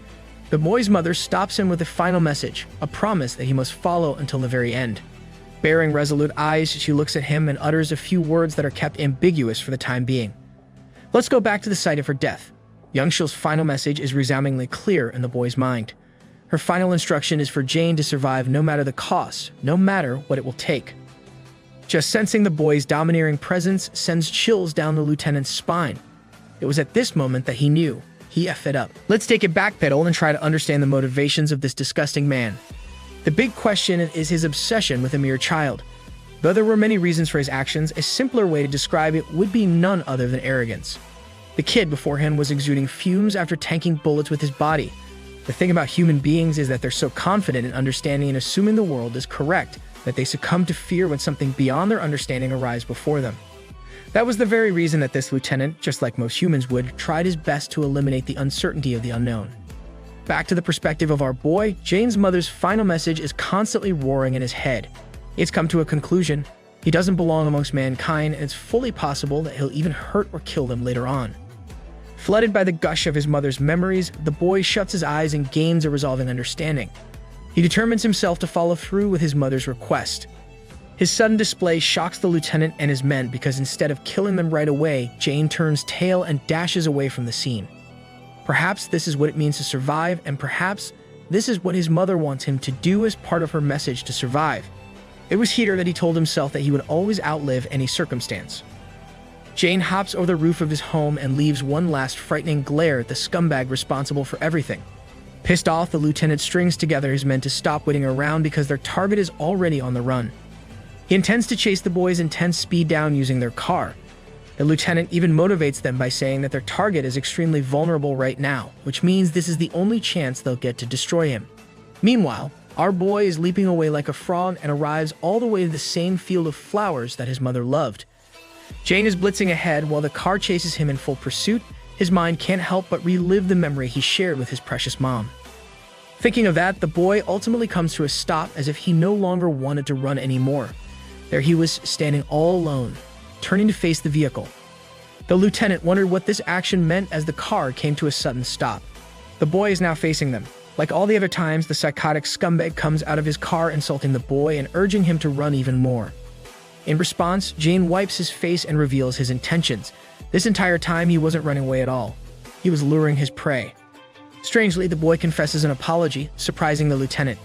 The boy's mother stops him with a final message, a promise that he must follow until the very end. Bearing resolute eyes, she looks at him and utters a few words that are kept ambiguous for the time being. Let's go back to the site of her death. Young Shil's final message is resoundingly clear in the boy's mind. Her final instruction is for Jane to survive no matter the cost, no matter what it will take. Just sensing the boy's domineering presence sends chills down the lieutenant's spine. It was at this moment that he knew. He effed it up. Let's take it backpedal and try to understand the motivations of this disgusting man. The big question is his obsession with a mere child. Though there were many reasons for his actions, a simpler way to describe it would be none other than arrogance. The kid before him was exuding fumes after tanking bullets with his body. The thing about human beings is that they're so confident in understanding and assuming the world is correct that they succumb to fear when something beyond their understanding arrives before them. That was the very reason that this lieutenant, just like most humans would, tried his best to eliminate the uncertainty of the unknown. Back to the perspective of our boy, Jane's mother's final message is constantly roaring in his head. It's come to a conclusion. He doesn't belong amongst mankind, and it's fully possible that he'll even hurt or kill them later on. Flooded by the gush of his mother's memories, the boy shuts his eyes and gains a resolving understanding. He determines himself to follow through with his mother's request. His sudden display shocks the lieutenant and his men because instead of killing them right away, Jane turns tail and dashes away from the scene. Perhaps this is what it means to survive, and perhaps this is what his mother wants him to do as part of her message to survive. It was here that he told himself that he would always outlive any circumstance. Jane hops over the roof of his home and leaves one last frightening glare at the scumbag responsible for everything. Pissed off, the lieutenant strings together his men to stop waiting around because their target is already on the run. He intends to chase the boys' intense speed down using their car. The lieutenant even motivates them by saying that their target is extremely vulnerable right now, which means this is the only chance they'll get to destroy him. Meanwhile, our boy is leaping away like a frog and arrives all the way to the same field of flowers that his mother loved. Jane is blitzing ahead while the car chases him in full pursuit. His mind can't help but relive the memory he shared with his precious mom. Thinking of that, the boy ultimately comes to a stop as if he no longer wanted to run anymore. There he was, standing all alone, turning to face the vehicle. The lieutenant wondered what this action meant as the car came to a sudden stop. The boy is now facing them. Like all the other times, the psychotic scumbag comes out of his car insulting the boy and urging him to run even more. In response, Jane wipes his face and reveals his intentions. This entire time, he wasn't running away at all. He was luring his prey. Strangely, the boy confesses an apology, surprising the lieutenant.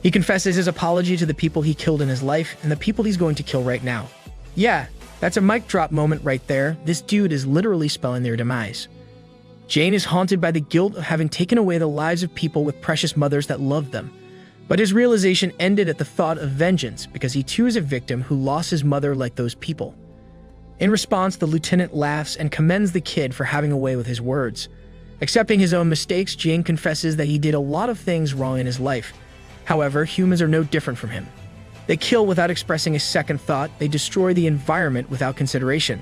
He confesses his apology to the people he killed in his life and the people he's going to kill right now. Yeah, that's a mic drop moment right there. This dude is literally spelling their demise. Jane is haunted by the guilt of having taken away the lives of people with precious mothers that loved them. But his realization ended at the thought of vengeance because he too is a victim who lost his mother like those people. In response, the lieutenant laughs and commends the kid for having a way with his words. Accepting his own mistakes, Jane confesses that he did a lot of things wrong in his life. However, humans are no different from him. They kill without expressing a second thought. They destroy the environment without consideration.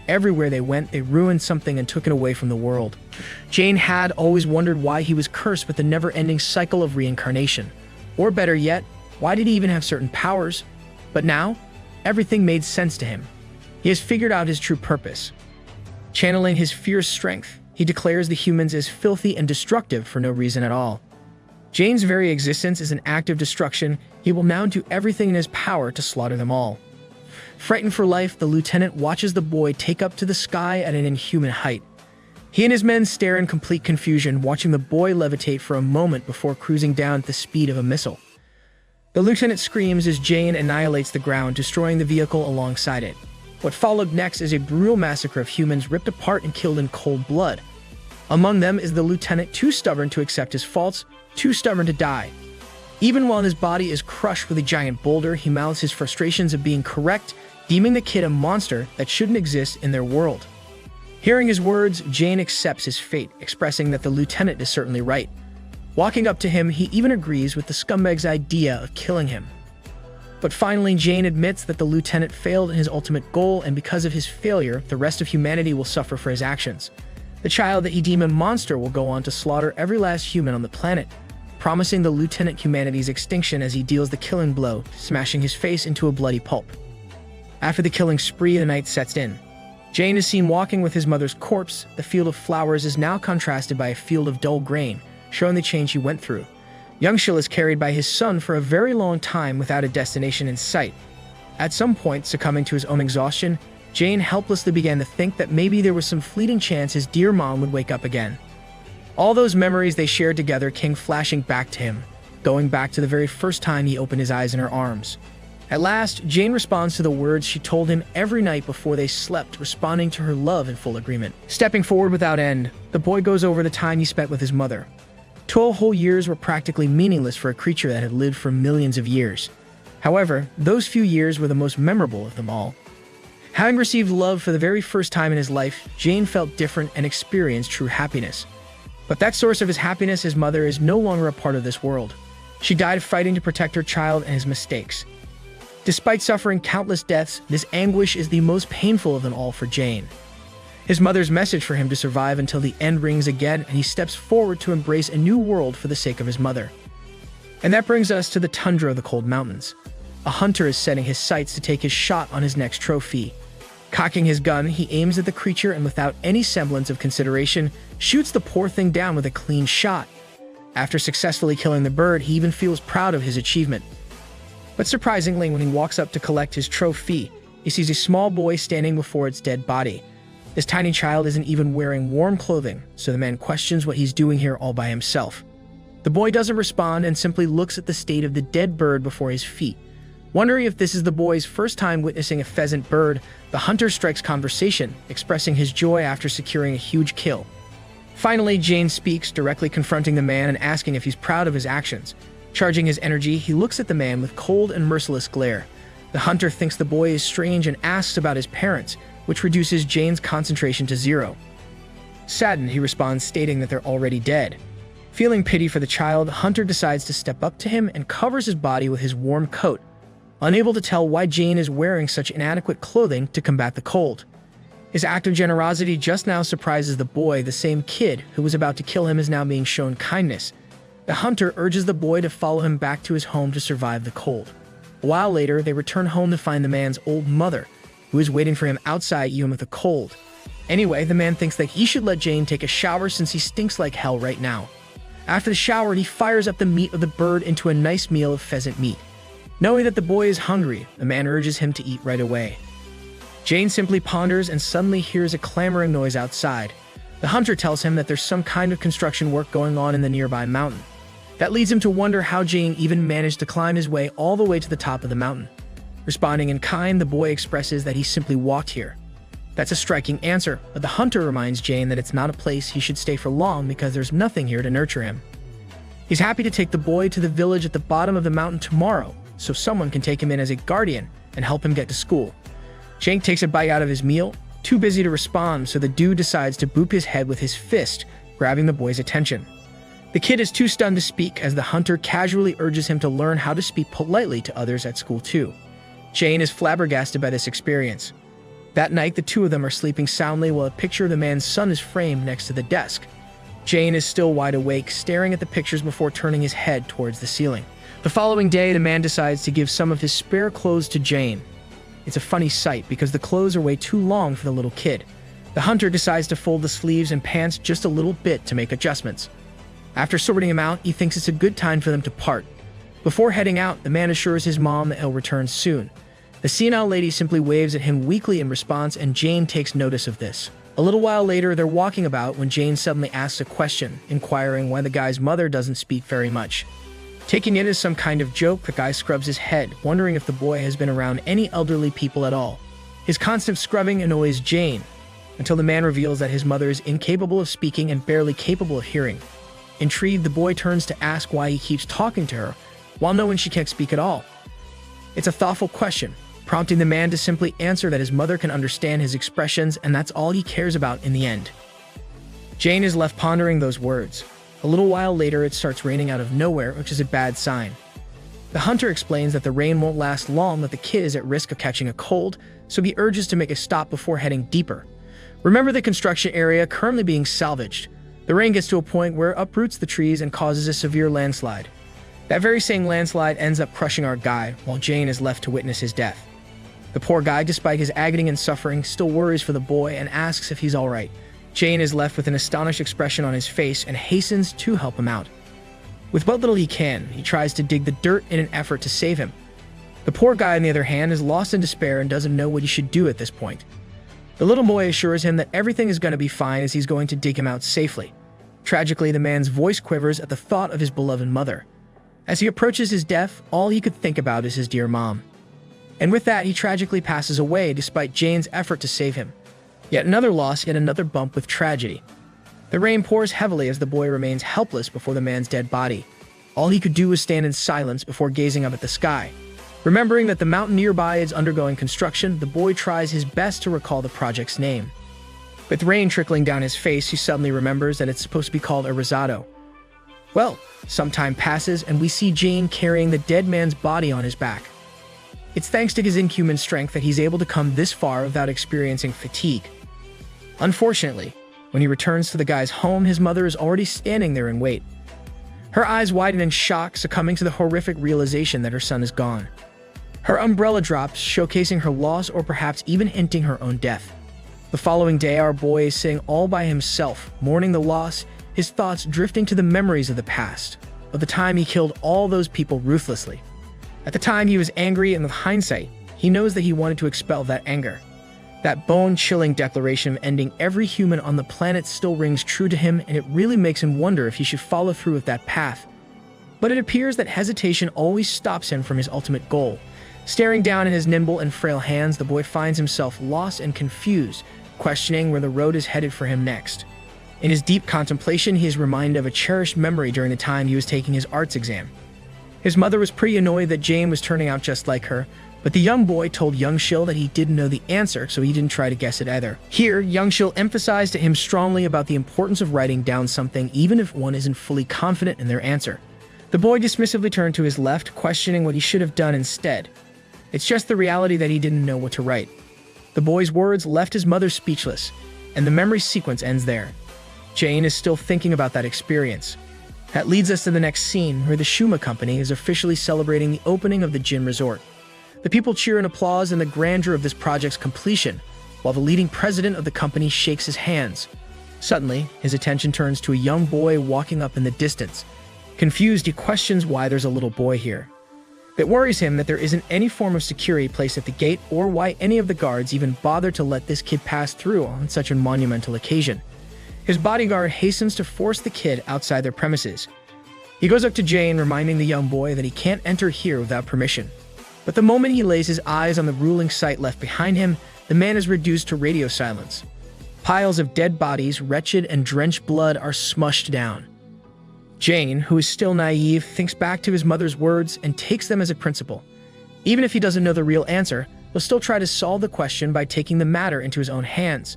Everywhere they went, they ruined something and took it away from the world. Jane had always wondered why he was cursed with the never-ending cycle of reincarnation. Or better yet, why did he even have certain powers? But now, everything made sense to him. He has figured out his true purpose. Channeling his fierce strength, he declares the humans as filthy and destructive for no reason at all. Jane's very existence is an act of destruction. He will now do everything in his power to slaughter them all. Frightened for life, the lieutenant watches the boy take up to the sky at an inhuman height. He and his men stare in complete confusion, watching the boy levitate for a moment before cruising down at the speed of a missile. The lieutenant screams as Jane annihilates the ground, destroying the vehicle alongside it. What followed next is a brutal massacre of humans ripped apart and killed in cold blood. Among them is the lieutenant, too stubborn to accept his faults, too stubborn to die. Even while his body is crushed with a giant boulder, he mouths his frustrations of being correct, deeming the kid a monster that shouldn't exist in their world. Hearing his words, Jane accepts his fate, expressing that the lieutenant is certainly right. Walking up to him, he even agrees with the scumbag's idea of killing him. But finally, Jane admits that the lieutenant failed in his ultimate goal, and because of his failure, the rest of humanity will suffer for his actions. The child that he deemed a monster will go on to slaughter every last human on the planet, promising the lieutenant humanity's extinction as he deals the killing blow, smashing his face into a bloody pulp. After the killing spree, the night sets in. Jane is seen walking with his mother's corpse. The field of flowers is now contrasted by a field of dull grain, showing the change he went through. Young Shil is carried by his son for a very long time without a destination in sight. At some point, succumbing to his own exhaustion, Jane helplessly began to think that maybe there was some fleeting chance his dear mom would wake up again. All those memories they shared together came flashing back to him, going back to the very first time he opened his eyes in her arms. At last, Jane responds to the words she told him every night before they slept, responding to her love in full agreement. Stepping forward without end, the boy goes over the time he spent with his mother. 12 whole years were practically meaningless for a creature that had lived for millions of years. However, those few years were the most memorable of them all. Having received love for the very first time in his life, Jane felt different and experienced true happiness. But that source of his happiness, his mother, is no longer a part of this world. She died fighting to protect her child and his mistakes. Despite suffering countless deaths, this anguish is the most painful of them all for Jane. His mother's message for him to survive until the end rings again, and he steps forward to embrace a new world for the sake of his mother. And that brings us to the tundra of the cold mountains. A hunter is setting his sights to take his shot on his next trophy. Cocking his gun, he aims at the creature and without any semblance of consideration, shoots the poor thing down with a clean shot. After successfully killing the bird, he even feels proud of his achievement. But surprisingly, when he walks up to collect his trophy, he sees a small boy standing before its dead body. This tiny child isn't even wearing warm clothing, so the man questions what he's doing here all by himself. The boy doesn't respond and simply looks at the state of the dead bird before his feet. Wondering if this is the boy's first time witnessing a pheasant bird, the hunter strikes conversation, expressing his joy after securing a huge kill. Finally, Jane speaks, directly confronting the man and asking if he's proud of his actions. Charging his energy, he looks at the man with cold and merciless glare. The hunter thinks the boy is strange and asks about his parents, which reduces Jane's concentration to zero. Saddened, he responds, stating that they're already dead. Feeling pity for the child, Hunter decides to step up to him and covers his body with his warm coat, unable to tell why Jane is wearing such inadequate clothing to combat the cold. His act of generosity just now surprises the boy. The same kid who was about to kill him is now being shown kindness. The hunter urges the boy to follow him back to his home to survive the cold. A while later, they return home to find the man's old mother, who is waiting for him outside even with the cold. Anyway, the man thinks that he should let Jane take a shower since he stinks like hell right now. After the shower, he fires up the meat of the bird into a nice meal of pheasant meat. Knowing that the boy is hungry, the man urges him to eat right away. Jane simply ponders and suddenly hears a clamoring noise outside. The hunter tells him that there's some kind of construction work going on in the nearby mountain. That leads him to wonder how Jane even managed to climb his way all the way to the top of the mountain. Responding in kind, the boy expresses that he simply walked here. That's a striking answer, but the hunter reminds Jane that it's not a place he should stay for long because there's nothing here to nurture him. He's happy to take the boy to the village at the bottom of the mountain tomorrow, so someone can take him in as a guardian and help him get to school. Jane takes a bite out of his meal, too busy to respond, so the dude decides to boop his head with his fist, grabbing the boy's attention. The kid is too stunned to speak as the hunter casually urges him to learn how to speak politely to others at school too. Jane is flabbergasted by this experience. That night, the two of them are sleeping soundly while a picture of the man's son is framed next to the desk. Jane is still wide awake, staring at the pictures before turning his head towards the ceiling. The following day, the man decides to give some of his spare clothes to Jane. It's a funny sight because the clothes are way too long for the little kid. The hunter decides to fold the sleeves and pants just a little bit to make adjustments. After sorting him out, he thinks it's a good time for them to part. Before heading out, the man assures his mom that he'll return soon. The senile lady simply waves at him weakly in response, and Jane takes notice of this. A little while later, they're walking about when Jane suddenly asks a question, inquiring why the guy's mother doesn't speak very much. Taking it as some kind of joke, the guy scrubs his head, wondering if the boy has been around any elderly people at all. His constant scrubbing annoys Jane, until the man reveals that his mother is incapable of speaking and barely capable of hearing. Intrigued, the boy turns to ask why he keeps talking to her, while knowing she can't speak at all. It's a thoughtful question, prompting the man to simply answer that his mother can understand his expressions and that's all he cares about in the end. Jane is left pondering those words. A little while later, it starts raining out of nowhere, which is a bad sign. The hunter explains that the rain won't last long, that the kid is at risk of catching a cold, so he urges to make a stop before heading deeper. Remember the construction area currently being salvaged. The rain gets to a point where it uproots the trees and causes a severe landslide. That very same landslide ends up crushing our guy, while Jane is left to witness his death. The poor guy, despite his agony and suffering, still worries for the boy and asks if he's alright. Jane is left with an astonished expression on his face and hastens to help him out. With what little he can, he tries to dig the dirt in an effort to save him. The poor guy, on the other hand, is lost in despair and doesn't know what he should do at this point. The little boy assures him that everything is going to be fine as he's going to dig him out safely. Tragically, the man's voice quivers at the thought of his beloved mother. As he approaches his death, all he could think about is his dear mom. And with that, he tragically passes away despite Jane's effort to save him. Yet another loss, yet another bump with tragedy. The rain pours heavily as the boy remains helpless before the man's dead body. All he could do was stand in silence before gazing up at the sky. Remembering that the mountain nearby is undergoing construction, the boy tries his best to recall the project's name. With rain trickling down his face, he suddenly remembers that it's supposed to be called a risotto. Well, some time passes and we see Jane carrying the dead man's body on his back. It's thanks to his inhuman strength that he's able to come this far without experiencing fatigue. Unfortunately, when he returns to the guy's home, his mother is already standing there in wait. Her eyes widen in shock, succumbing to the horrific realization that her son is gone. Her umbrella drops, showcasing her loss or perhaps even hinting her own death. The following day, our boy is sitting all by himself, mourning the loss, his thoughts drifting to the memories of the past, of the time he killed all those people ruthlessly. At the time, he was angry, and with hindsight, he knows that he wanted to expel that anger. That bone-chilling declaration of ending every human on the planet still rings true to him, and it really makes him wonder if he should follow through with that path. But it appears that hesitation always stops him from his ultimate goal. Staring down at his nimble and frail hands, the boy finds himself lost and confused, questioning where the road is headed for him next. In his deep contemplation, he is reminded of a cherished memory during the time he was taking his arts exam. His mother was pretty annoyed that Jane was turning out just like her, but the young boy told Young Shil that he didn't know the answer, so he didn't try to guess it either. Here, Young Shil emphasized to him strongly about the importance of writing down something even if one isn't fully confident in their answer. The boy dismissively turned to his left, questioning what he should have done instead. It's just the reality that he didn't know what to write. The boy's words left his mother speechless, and the memory sequence ends there. Jane is still thinking about that experience. That leads us to the next scene, where the Shuma Company is officially celebrating the opening of the Jin Resort. The people cheer and applause in the grandeur of this project's completion, while the leading president of the company shakes his hands. Suddenly, his attention turns to a young boy walking up in the distance. Confused, he questions why there's a little boy here. It worries him that there isn't any form of security placed at the gate, or why any of the guards even bother to let this kid pass through on such a monumental occasion. His bodyguard hastens to force the kid outside their premises. He goes up to Jane, reminding the young boy that he can't enter here without permission. But the moment he lays his eyes on the ruling sight left behind him, the man is reduced to radio silence. Piles of dead bodies, wretched and drenched blood, are smushed down. Jane, who is still naive, thinks back to his mother's words and takes them as a principle. Even if he doesn't know the real answer, he'll still try to solve the question by taking the matter into his own hands.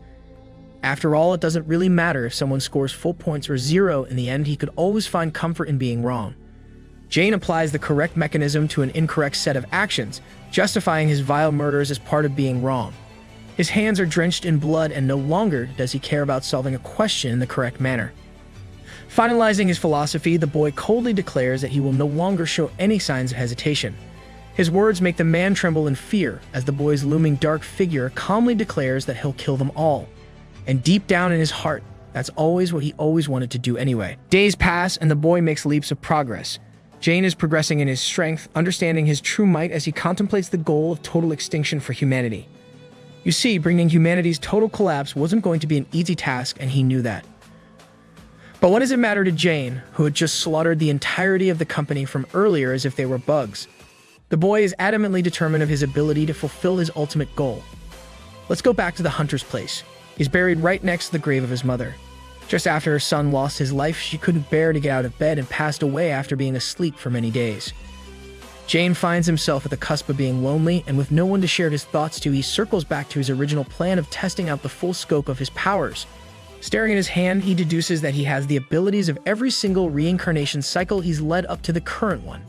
After all, it doesn't really matter if someone scores full points or zero. In the end, he could always find comfort in being wrong. Jane applies the correct mechanism to an incorrect set of actions, justifying his vile murders as part of being wrong. His hands are drenched in blood, and no longer does he care about solving a question in the correct manner. Finalizing his philosophy, the boy coldly declares that he will no longer show any signs of hesitation. His words make the man tremble in fear, as the boy's looming dark figure calmly declares that he'll kill them all. And deep down in his heart, that's always what he always wanted to do anyway. Days pass, and the boy makes leaps of progress. Jane is progressing in his strength, understanding his true might as he contemplates the goal of total extinction for humanity. You see, bringing humanity's total collapse wasn't going to be an easy task, and he knew that. But what does it matter to Jane, who had just slaughtered the entirety of the company from earlier as if they were bugs? The boy is adamantly determined of his ability to fulfill his ultimate goal. Let's go back to the hunter's place. He's buried right next to the grave of his mother. Just after her son lost his life, she couldn't bear to get out of bed and passed away after being asleep for many days. Jane finds himself at the cusp of being lonely, and with no one to share his thoughts to, he circles back to his original plan of testing out the full scope of his powers. Staring at his hand, he deduces that he has the abilities of every single reincarnation cycle he's led up to the current one.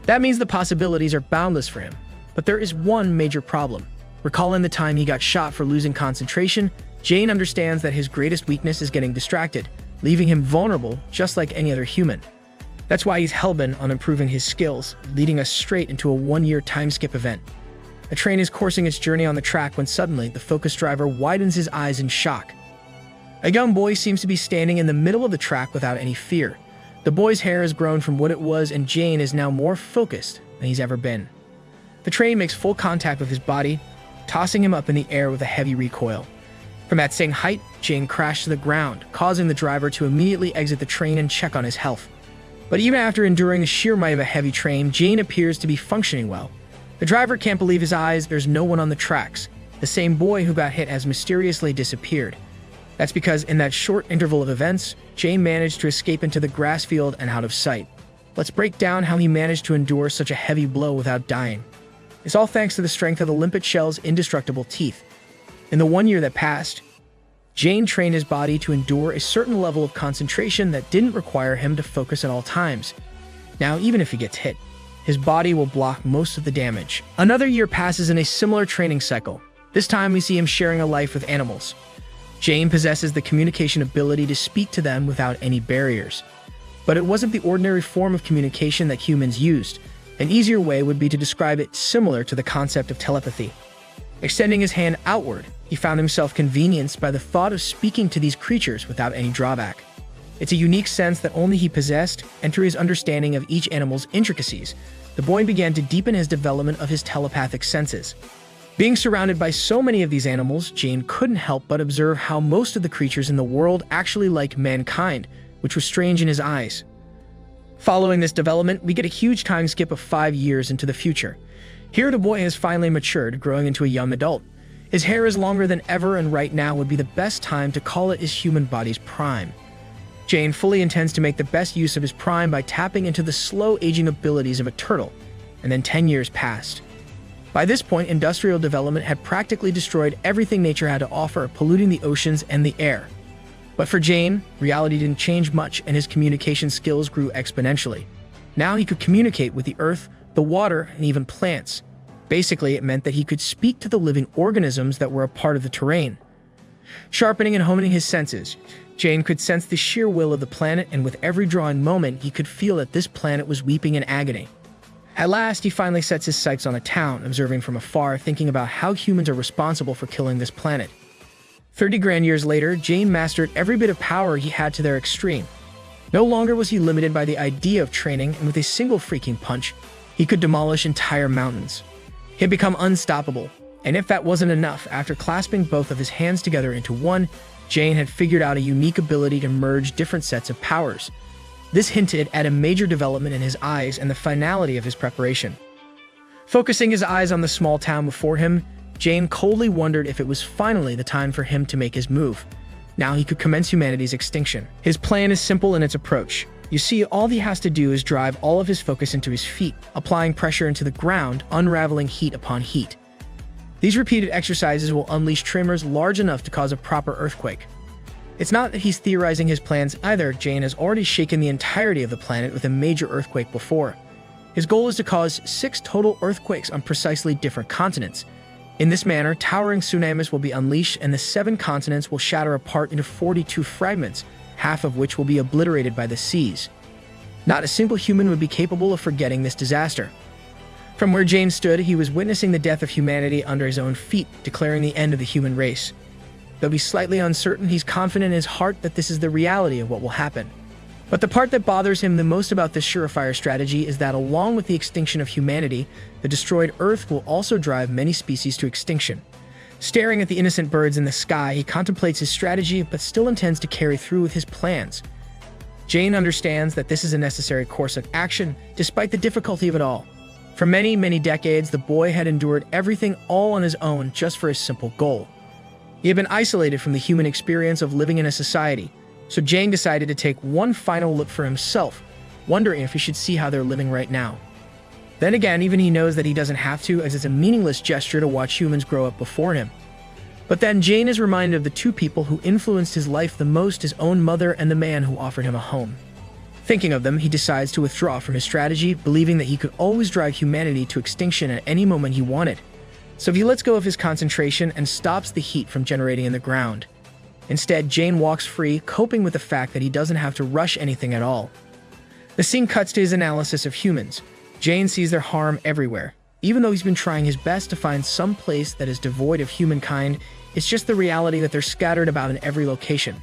That means the possibilities are boundless for him. But there is one major problem. Recalling the time he got shot for losing concentration, Jane understands that his greatest weakness is getting distracted, leaving him vulnerable just like any other human. That's why he's hellbent on improving his skills, leading us straight into a one-year time skip event. A train is coursing its journey on the track when suddenly the focus driver widens his eyes in shock. A young boy seems to be standing in the middle of the track without any fear. The boy's hair has grown from what it was, and Jane is now more focused than he's ever been. The train makes full contact with his body, tossing him up in the air with a heavy recoil. From that same height, Jane crashed to the ground, causing the driver to immediately exit the train and check on his health. But even after enduring the sheer might of a heavy train, Jane appears to be functioning well. The driver can't believe his eyes. There's no one on the tracks. The same boy who got hit has mysteriously disappeared. That's because in that short interval of events, Jane managed to escape into the grass field and out of sight. Let's break down how he managed to endure such a heavy blow without dying. It's all thanks to the strength of the limpet shell's indestructible teeth. In the 1 year that passed, Jane trained his body to endure a certain level of concentration that didn't require him to focus at all times. Now, even if he gets hit, his body will block most of the damage. Another year passes in a similar training cycle. This time we see him sharing a life with animals. Jane possesses the communication ability to speak to them without any barriers. But it wasn't the ordinary form of communication that humans used. An easier way would be to describe it similar to the concept of telepathy. Extending his hand outward, he found himself convenienced by the thought of speaking to these creatures without any drawback. It's a unique sense that only he possessed, and through his understanding of each animal's intricacies, the boy began to deepen his development of his telepathic senses. Being surrounded by so many of these animals, Jane couldn't help but observe how most of the creatures in the world actually liked mankind, which was strange in his eyes. Following this development, we get a huge time skip of 5 years into the future. Here the boy has finally matured, growing into a young adult. His hair is longer than ever, and right now would be the best time to call it his human body's prime. Jane fully intends to make the best use of his prime by tapping into the slow aging abilities of a turtle, and then 10 years passed. By this point, industrial development had practically destroyed everything nature had to offer, polluting the oceans and the air. But for Jane, reality didn't change much, and his communication skills grew exponentially. Now he could communicate with the earth, the water, and even plants. Basically, it meant that he could speak to the living organisms that were a part of the terrain. Sharpening and honing his senses, Jane could sense the sheer will of the planet, and with every drawing moment, he could feel that this planet was weeping in agony. At last, he finally sets his sights on a town, observing from afar, thinking about how humans are responsible for killing this planet. 30 grand years later, Jane mastered every bit of power he had to their extreme. No longer was he limited by the idea of training, and with a single freaking punch, he could demolish entire mountains. He had become unstoppable, and if that wasn't enough, after clasping both of his hands together into one, Jane had figured out a unique ability to merge different sets of powers. This hinted at a major development in his eyes and the finality of his preparation. Focusing his eyes on the small town before him, Jane coldly wondered if it was finally the time for him to make his move. Now he could commence humanity's extinction. His plan is simple in its approach. You see, all he has to do is drive all of his focus into his feet, applying pressure into the ground, unraveling heat upon heat. These repeated exercises will unleash tremors large enough to cause a proper earthquake. It's not that he's theorizing his plans either. Jane has already shaken the entirety of the planet with a major earthquake before. His goal is to cause 6 total earthquakes on precisely different continents. In this manner, towering tsunamis will be unleashed, and the 7 continents will shatter apart into 42 fragments, half of which will be obliterated by the seas. Not a single human would be capable of forgetting this disaster. From where Jane stood, he was witnessing the death of humanity under his own feet, declaring the end of the human race. Though he's slightly uncertain, he's confident in his heart that this is the reality of what will happen. But the part that bothers him the most about this surefire strategy is that along with the extinction of humanity, the destroyed Earth will also drive many species to extinction. Staring at the innocent birds in the sky, he contemplates his strategy but still intends to carry through with his plans. Jane understands that this is a necessary course of action, despite the difficulty of it all. For many, many decades, the boy had endured everything all on his own just for his simple goal. He had been isolated from the human experience of living in a society, so Jane decided to take one final look for himself, wondering if he should see how they're living right now. Then again, even he knows that he doesn't have to, as it's a meaningless gesture to watch humans grow up before him. But then Jane is reminded of the 2 people who influenced his life the most, his own mother and the man who offered him a home. Thinking of them, he decides to withdraw from his strategy, believing that he could always drive humanity to extinction at any moment he wanted. So he lets go of his concentration and stops the heat from generating in the ground. Instead, Jane walks free, coping with the fact that he doesn't have to rush anything at all. The scene cuts to his analysis of humans. Jane sees their harm everywhere. Even though he's been trying his best to find some place that is devoid of humankind, it's just the reality that they're scattered about in every location.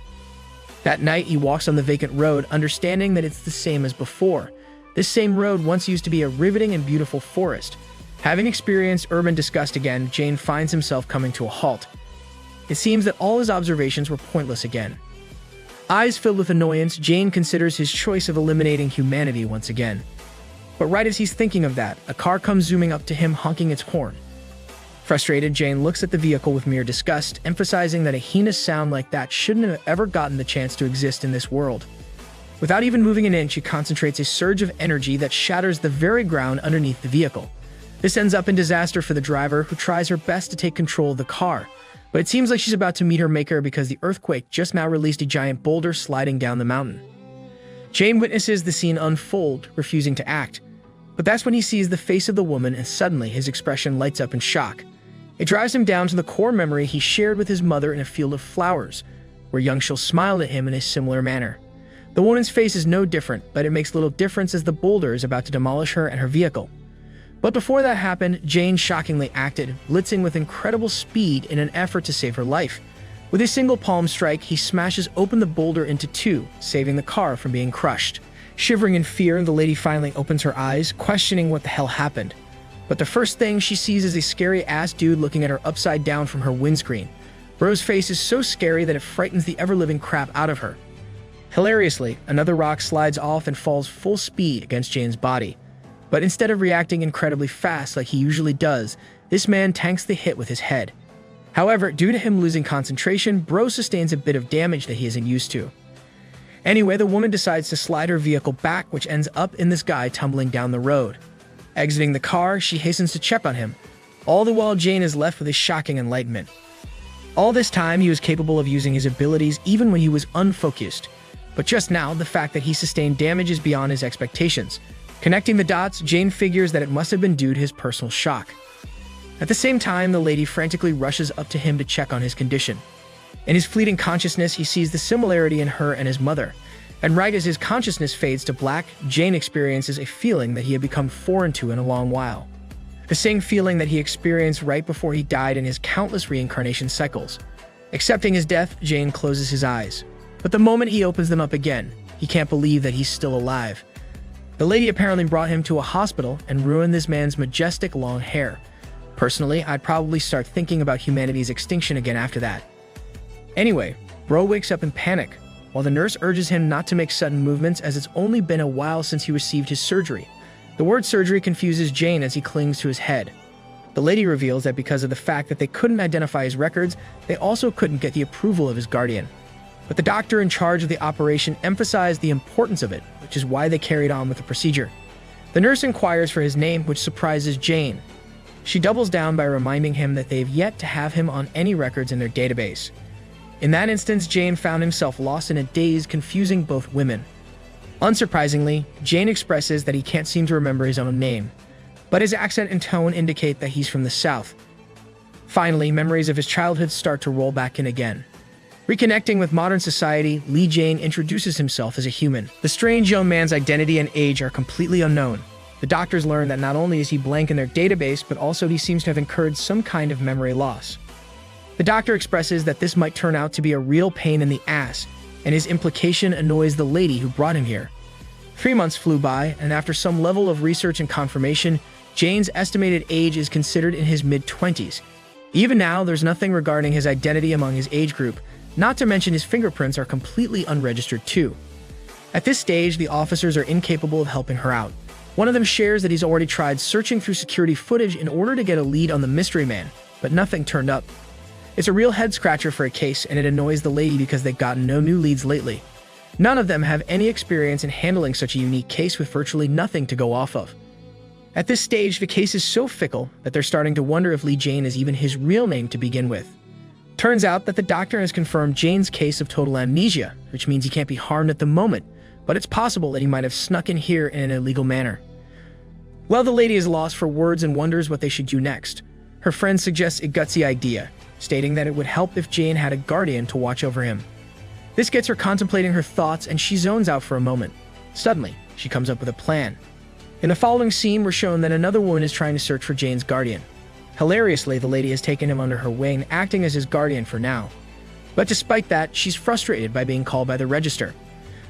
That night, he walks on the vacant road, understanding that it's the same as before. This same road once used to be a riveting and beautiful forest. Having experienced urban disgust again, Jane finds himself coming to a halt. It seems that all his observations were pointless again. Eyes filled with annoyance, Jane considers his choice of eliminating humanity once again. But right as he's thinking of that, a car comes zooming up to him, honking its horn. Frustrated, Jane looks at the vehicle with mere disgust, emphasizing that a heinous sound like that shouldn't have ever gotten the chance to exist in this world. Without even moving an inch, she concentrates a surge of energy that shatters the very ground underneath the vehicle. This ends up in disaster for the driver, who tries her best to take control of the car. But it seems like she's about to meet her maker because the earthquake just now released a giant boulder sliding down the mountain. Jane witnesses the scene unfold, refusing to act. But that's when he sees the face of the woman, and suddenly his expression lights up in shock. It drives him down to the core memory he shared with his mother in a field of flowers, where Youngshil smiled at him in a similar manner. The woman's face is no different, but it makes little difference as the boulder is about to demolish her and her vehicle. But before that happened, Jane shockingly acted, blitzing with incredible speed in an effort to save her life. With a single palm strike, he smashes open the boulder into two, saving the car from being crushed. Shivering in fear, the lady finally opens her eyes, questioning what the hell happened. But the first thing she sees is a scary-ass dude looking at her upside down from her windscreen. Bro's face is so scary that it frightens the ever-living crap out of her. Hilariously, another rock slides off and falls full speed against Jane's body. But instead of reacting incredibly fast like he usually does, this man tanks the hit with his head. However, due to him losing concentration, Bro sustains a bit of damage that he isn't used to. Anyway, the woman decides to slide her vehicle back, which ends up in this guy tumbling down the road. Exiting the car, she hastens to check on him. All the while, Jane is left with a shocking enlightenment. All this time, he was capable of using his abilities even when he was unfocused. But just now, the fact that he sustained damage is beyond his expectations. Connecting the dots, Jane figures that it must have been due to his personal shock. At the same time, the lady frantically rushes up to him to check on his condition. In his fleeting consciousness, he sees the similarity in her and his mother. And right as his consciousness fades to black, Jane experiences a feeling that he had become foreign to in a long while. The same feeling that he experienced right before he died in his countless reincarnation cycles. Accepting his death, Jane closes his eyes. But the moment he opens them up again, he can't believe that he's still alive. The lady apparently brought him to a hospital and ruined this man's majestic long hair. Personally, I'd probably start thinking about humanity's extinction again after that. Anyway, Bro wakes up in panic, while the nurse urges him not to make sudden movements as it's only been a while since he received his surgery. The word surgery confuses Jane as he clings to his head. The lady reveals that because of the fact that they couldn't identify his records, they also couldn't get the approval of his guardian. But the doctor in charge of the operation emphasized the importance of it, which is why they carried on with the procedure. The nurse inquires for his name, which surprises Jane. She doubles down by reminding him that they've yet to have him on any records in their database. In that instance, Jane found himself lost in a daze, confusing both women. Unsurprisingly, Jane expresses that he can't seem to remember his own name, but his accent and tone indicate that he's from the South. Finally, memories of his childhood start to roll back in again. Reconnecting with modern society, Lee Jane introduces himself as a human. The strange young man's identity and age are completely unknown. The doctors learn that not only is he blank in their database, but also he seems to have incurred some kind of memory loss. The doctor expresses that this might turn out to be a real pain in the ass, and his implication annoys the lady who brought him here. 3 months flew by, and after some level of research and confirmation, Jane's estimated age is considered in his mid-20s. Even now, there's nothing regarding his identity among his age group, not to mention his fingerprints are completely unregistered too. At this stage, the officers are incapable of helping her out. One of them shares that he's already tried searching through security footage in order to get a lead on the mystery man, but nothing turned up. It's a real head-scratcher for a case, and it annoys the lady because they've gotten no new leads lately. None of them have any experience in handling such a unique case with virtually nothing to go off of. At this stage, the case is so fickle that they're starting to wonder if Lee Jane is even his real name to begin with. Turns out that the doctor has confirmed Jane's case of total amnesia, which means he can't be harmed at the moment, but it's possible that he might have snuck in here in an illegal manner. Well, the lady is lost for words and wonders what they should do next. Her friend suggests a gutsy idea, stating that it would help if Jane had a guardian to watch over him. This gets her contemplating her thoughts, and she zones out for a moment. Suddenly, she comes up with a plan. In the following scene, we're shown that another woman is trying to search for Jane's guardian. Hilariously, the lady has taken him under her wing, acting as his guardian for now. But despite that, she's frustrated by being called by the register.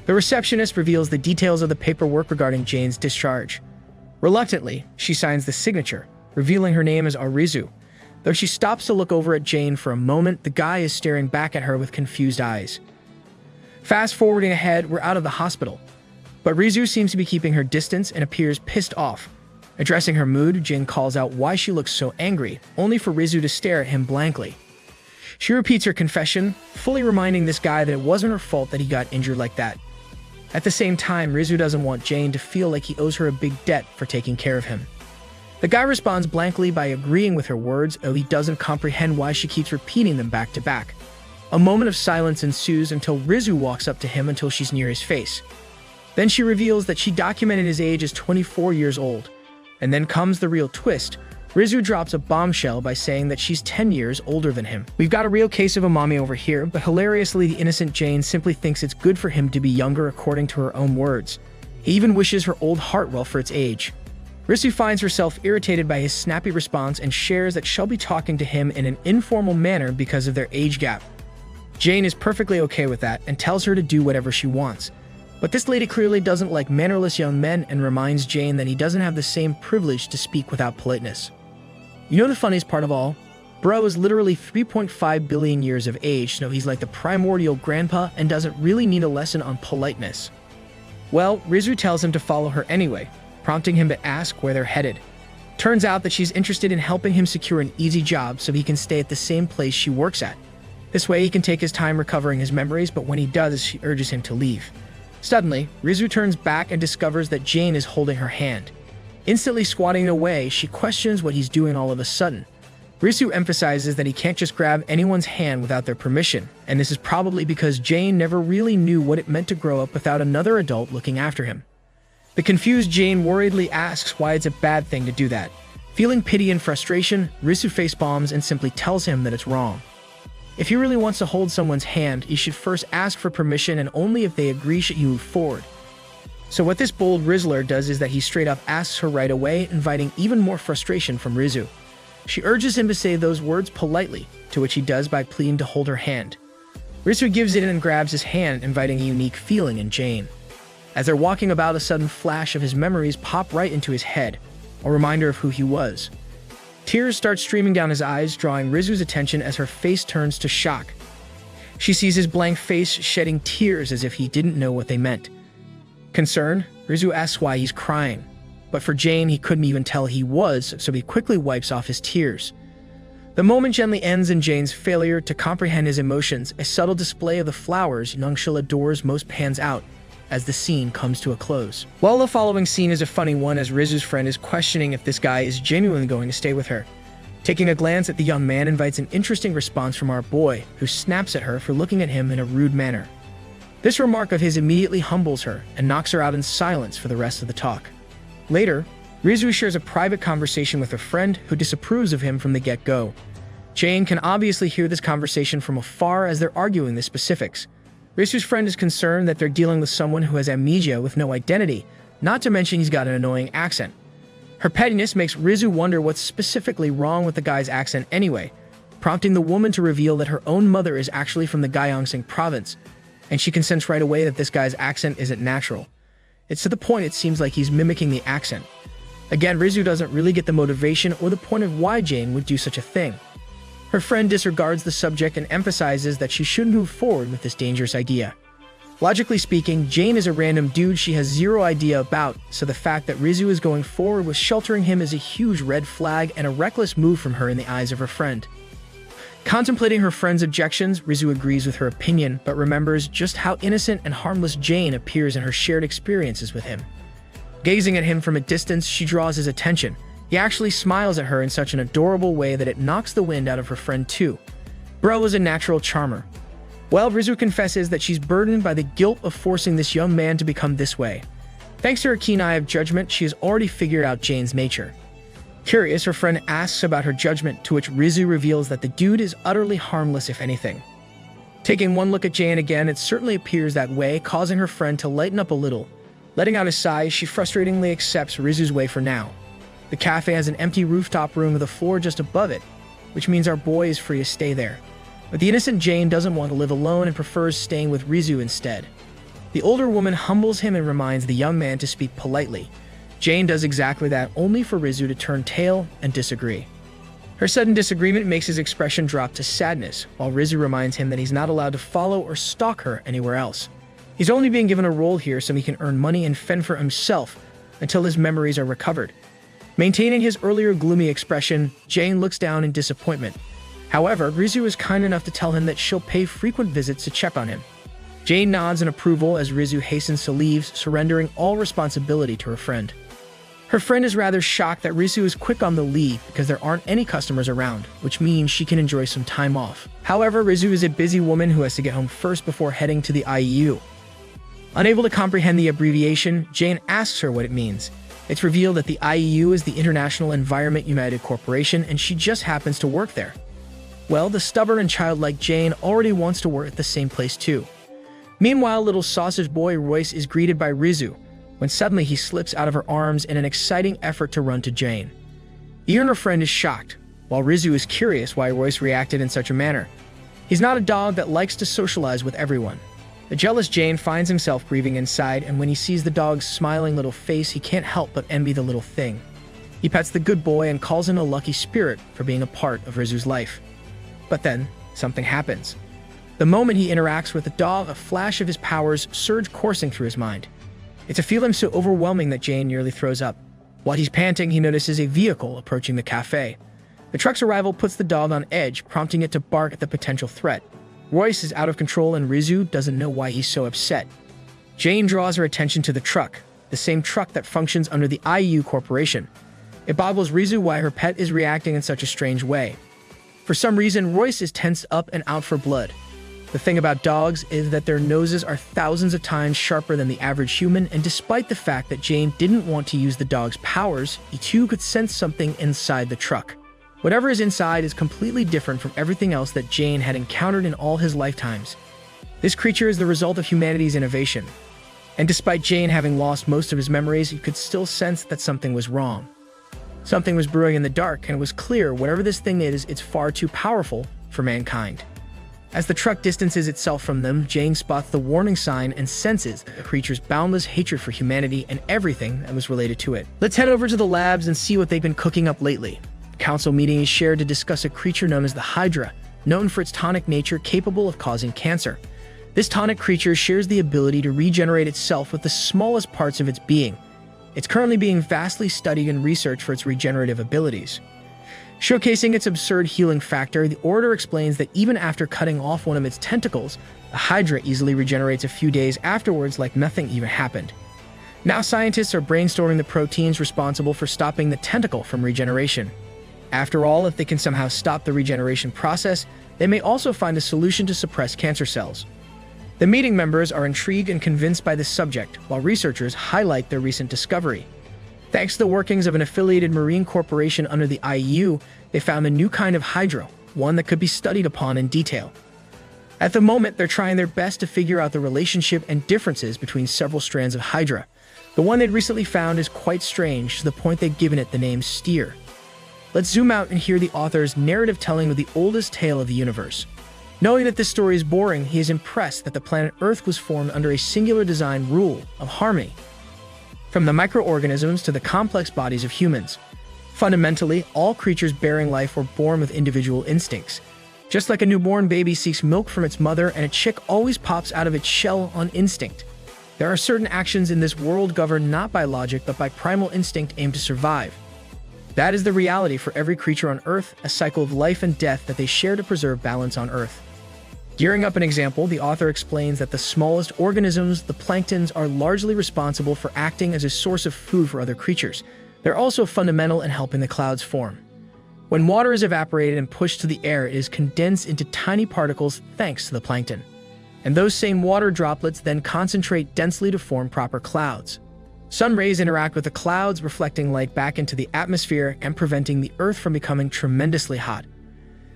The receptionist reveals the details of the paperwork regarding Jane's discharge. Reluctantly, she signs the signature, revealing her name as Arizu. Though she stops to look over at Jane for a moment, the guy is staring back at her with confused eyes. Fast forwarding ahead, we're out of the hospital. But Rizu seems to be keeping her distance and appears pissed off. Addressing her mood, Jane calls out why she looks so angry, only for Rizu to stare at him blankly. She repeats her confession, fully reminding this guy that it wasn't her fault that he got injured like that. At the same time, Rizu doesn't want Jane to feel like he owes her a big debt for taking care of him. The guy responds blankly by agreeing with her words, though he doesn't comprehend why she keeps repeating them back to back. A moment of silence ensues until Rizu walks up to him until she's near his face. Then she reveals that she documented his age as 24 years old. And then comes the real twist. Rizu drops a bombshell by saying that she's 10 years older than him. We've got a real case of a mommy over here, but hilariously the innocent Jane simply thinks it's good for him to be younger according to her own words. He even wishes her old heart well for its age. Rizu finds herself irritated by his snappy response and shares that she'll be talking to him in an informal manner because of their age gap. Jane is perfectly okay with that and tells her to do whatever she wants. But this lady clearly doesn't like mannerless young men and reminds Jane that he doesn't have the same privilege to speak without politeness. You know the funniest part of all? Bro is literally 3.5 billion years of age, so he's like the primordial grandpa and doesn't really need a lesson on politeness. Well, Rizu tells him to follow her anyway, prompting him to ask where they're headed. Turns out that she's interested in helping him secure an easy job so he can stay at the same place she works at. This way he can take his time recovering his memories, but when he does, she urges him to leave. Suddenly, Rizu turns back and discovers that Jane is holding her hand. Instantly squatting away, she questions what he's doing all of a sudden. Rizu emphasizes that he can't just grab anyone's hand without their permission, and this is probably because Jane never really knew what it meant to grow up without another adult looking after him. The confused Jane worriedly asks why it's a bad thing to do that. Feeling pity and frustration, Rizu facepalms and simply tells him that it's wrong. If he really wants to hold someone's hand, he should first ask for permission, and only if they agree should he move forward. So what this bold Rizzler does is that he straight up asks her right away, inviting even more frustration from Rizu. She urges him to say those words politely, to which he does by pleading to hold her hand. Rizu gives in and grabs his hand, inviting a unique feeling in Jane. As they're walking about, a sudden flash of his memories pop right into his head, a reminder of who he was. Tears start streaming down his eyes, drawing Rizu's attention as her face turns to shock. She sees his blank face shedding tears as if he didn't know what they meant. Concerned, Rizu asks why he's crying, but for Jane, he couldn't even tell he was, so he quickly wipes off his tears. The moment gently ends in Jane's failure to comprehend his emotions. A subtle display of the flowers Nungshil adores most pans out as the scene comes to a close. While the following scene is a funny one, as Rizu's friend is questioning if this guy is genuinely going to stay with her. Taking a glance at the young man invites an interesting response from our boy, who snaps at her for looking at him in a rude manner. This remark of his immediately humbles her and knocks her out in silence for the rest of the talk. Later, Rizu shares a private conversation with a friend who disapproves of him from the get-go. Jane can obviously hear this conversation from afar as they're arguing the specifics. Rizu's friend is concerned that they're dealing with someone who has amnesia with no identity, not to mention he's got an annoying accent. Her pettiness makes Rizu wonder what's specifically wrong with the guy's accent anyway, prompting the woman to reveal that her own mother is actually from the Gyeongsang province, and she can sense right away that this guy's accent isn't natural. It's to the point it seems like he's mimicking the accent. Again, Rizu doesn't really get the motivation or the point of why Jane would do such a thing. Her friend disregards the subject and emphasizes that she shouldn't move forward with this dangerous idea. Logically speaking, Jane is a random dude she has zero idea about, so the fact that Rizu is going forward with sheltering him is a huge red flag and a reckless move from her in the eyes of her friend. Contemplating her friend's objections, Rizu agrees with her opinion, but remembers just how innocent and harmless Jane appears in her shared experiences with him. Gazing at him from a distance, she draws his attention. He actually smiles at her in such an adorable way that it knocks the wind out of her friend too. Bro is a natural charmer. Well, Rizu confesses that she's burdened by the guilt of forcing this young man to become this way. Thanks to her keen eye of judgment, she has already figured out Jane's nature. Curious, her friend asks about her judgment, to which Rizu reveals that the dude is utterly harmless if anything. Taking one look at Jane again, it certainly appears that way, causing her friend to lighten up a little. Letting out a sigh, she frustratingly accepts Rizu's way for now. The cafe has an empty rooftop room with a floor just above it, which means our boy is free to stay there. But the innocent Jane doesn't want to live alone and prefers staying with Rizu instead. The older woman humbles him and reminds the young man to speak politely. Jane does exactly that, only for Rizu to turn tail and disagree. Her sudden disagreement makes his expression drop to sadness, while Rizu reminds him that he's not allowed to follow or stalk her anywhere else. He's only being given a role here so he can earn money and fend for himself until his memories are recovered. Maintaining his earlier gloomy expression, Jane looks down in disappointment. However, Rizu is kind enough to tell him that she'll pay frequent visits to check on him. Jane nods in approval as Rizu hastens to leave, surrendering all responsibility to her friend. Her friend is rather shocked that Rizu is quick on the leave because there aren't any customers around, which means she can enjoy some time off. However, Rizu is a busy woman who has to get home first before heading to the IEU. Unable to comprehend the abbreviation, Jane asks her what it means. It's revealed that the IEU is the International Environment United Corporation, and she just happens to work there. Well, the stubborn and childlike Jane already wants to work at the same place too. Meanwhile, little sausage boy Royce is greeted by Rizu, when suddenly he slips out of her arms in an exciting effort to run to Jane. Even her friend is shocked, while Rizu is curious why Royce reacted in such a manner. He's not a dog that likes to socialize with everyone. The jealous Jane finds himself grieving inside, and when he sees the dog's smiling little face, he can't help but envy the little thing. He pets the good boy and calls him a lucky spirit for being a part of Rizu's life. But then, something happens. The moment he interacts with the dog, a flash of his powers surge coursing through his mind. It's a feeling so overwhelming that Jane nearly throws up. While he's panting, he notices a vehicle approaching the cafe. The truck's arrival puts the dog on edge, prompting it to bark at the potential threat. Royce is out of control and Rizu doesn't know why he's so upset. Jane draws her attention to the truck, the same truck that functions under the IEU Corporation. It boggles Rizu why her pet is reacting in such a strange way. For some reason, Royce is tensed up and out for blood. The thing about dogs is that their noses are thousands of times sharper than the average human, and despite the fact that Jane didn't want to use the dog's powers, he too could sense something inside the truck. Whatever is inside is completely different from everything else that Jane had encountered in all his lifetimes. This creature is the result of humanity's innovation. And despite Jane having lost most of his memories, he could still sense that something was wrong. Something was brewing in the dark, and it was clear whatever this thing is, it's far too powerful for mankind. As the truck distances itself from them, Jane spots the warning sign and senses the creature's boundless hatred for humanity and everything that was related to it. Let's head over to the labs and see what they've been cooking up lately. Council meeting is shared to discuss a creature known as the Hydra, known for its tonic nature capable of causing cancer. This tonic creature shares the ability to regenerate itself with the smallest parts of its being. It's currently being vastly studied and researched for its regenerative abilities. Showcasing its absurd healing factor, the Orator explains that even after cutting off one of its tentacles, the Hydra easily regenerates a few days afterwards like nothing even happened. Now scientists are brainstorming the proteins responsible for stopping the tentacle from regeneration. After all, if they can somehow stop the regeneration process, they may also find a solution to suppress cancer cells. The meeting members are intrigued and convinced by this subject, while researchers highlight their recent discovery. Thanks to the workings of an affiliated marine corporation under the IEU, they found a new kind of Hydra, one that could be studied upon in detail. At the moment, they're trying their best to figure out the relationship and differences between several strands of Hydra. The one they'd recently found is quite strange, to the point they've given it the name Steer. Let's zoom out and hear the author's narrative telling of the oldest tale of the universe. Knowing that this story is boring, he is impressed that the planet Earth was formed under a singular design rule of harmony. From the microorganisms to the complex bodies of humans. Fundamentally, all creatures bearing life were born with individual instincts. Just like a newborn baby seeks milk from its mother and a chick always pops out of its shell on instinct. There are certain actions in this world governed not by logic but by primal instinct aimed to survive. That is the reality for every creature on Earth, a cycle of life and death that they share to preserve balance on Earth. Gearing up an example, the author explains that the smallest organisms, the planktons, are largely responsible for acting as a source of food for other creatures. They're also fundamental in helping the clouds form. When water is evaporated and pushed to the air, it is condensed into tiny particles thanks to the plankton. And those same water droplets then concentrate densely to form proper clouds. Sun rays interact with the clouds, reflecting light back into the atmosphere and preventing the Earth from becoming tremendously hot.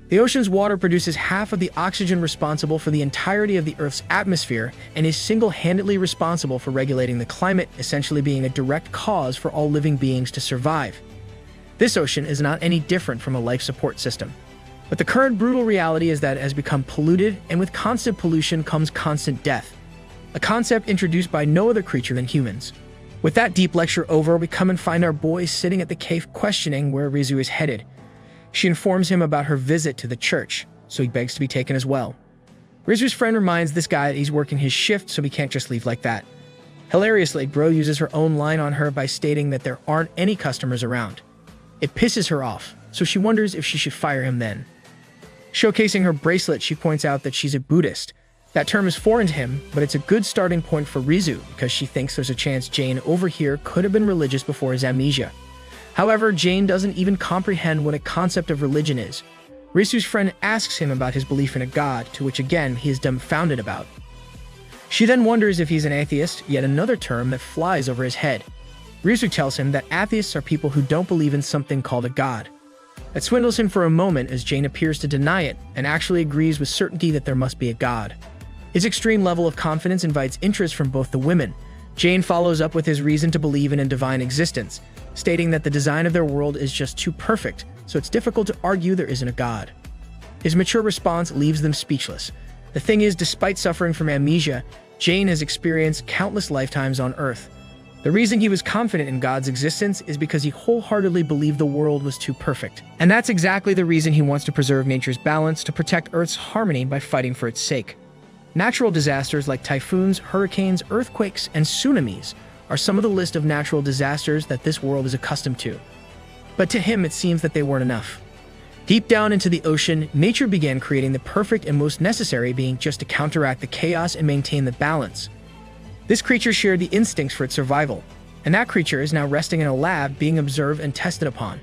The ocean's water produces half of the oxygen responsible for the entirety of the Earth's atmosphere and is single-handedly responsible for regulating the climate, essentially being a direct cause for all living beings to survive. This ocean is not any different from a life support system. But the current brutal reality is that it has become polluted, and with constant pollution comes constant death, a concept introduced by no other creature than humans. With that deep lecture over, we come and find our boy sitting at the cave questioning where Rizu is headed. She informs him about her visit to the church, so he begs to be taken as well. Rizu's friend reminds this guy that he's working his shift, so he can't just leave like that. Hilariously, Bro uses her own line on her by stating that there aren't any customers around. It pisses her off, so she wonders if she should fire him then. Showcasing her bracelet, she points out that she's a Buddhist. That term is foreign to him, but it's a good starting point for Rizu because she thinks there's a chance Jane over here could have been religious before his amnesia. However, Jane doesn't even comprehend what a concept of religion is. Rizu's friend asks him about his belief in a god, to which again he is dumbfounded about. She then wonders if he's an atheist, yet another term that flies over his head. Rizu tells him that atheists are people who don't believe in something called a god. That swindles him for a moment as Jane appears to deny it and actually agrees with certainty that there must be a god. His extreme level of confidence invites interest from both the women. Jane follows up with his reason to believe in a divine existence, stating that the design of their world is just too perfect, so it's difficult to argue there isn't a god. His mature response leaves them speechless. The thing is, despite suffering from amnesia, Jane has experienced countless lifetimes on Earth. The reason he was confident in God's existence is because he wholeheartedly believed the world was too perfect. And that's exactly the reason he wants to preserve nature's balance to protect Earth's harmony by fighting for its sake. Natural disasters like typhoons, hurricanes, earthquakes, and tsunamis are some of the list of natural disasters that this world is accustomed to. But to him, it seems that they weren't enough. Deep down into the ocean, nature began creating the perfect and most necessary being just to counteract the chaos and maintain the balance. This creature shared the instincts for its survival, and that creature is now resting in a lab being observed and tested upon.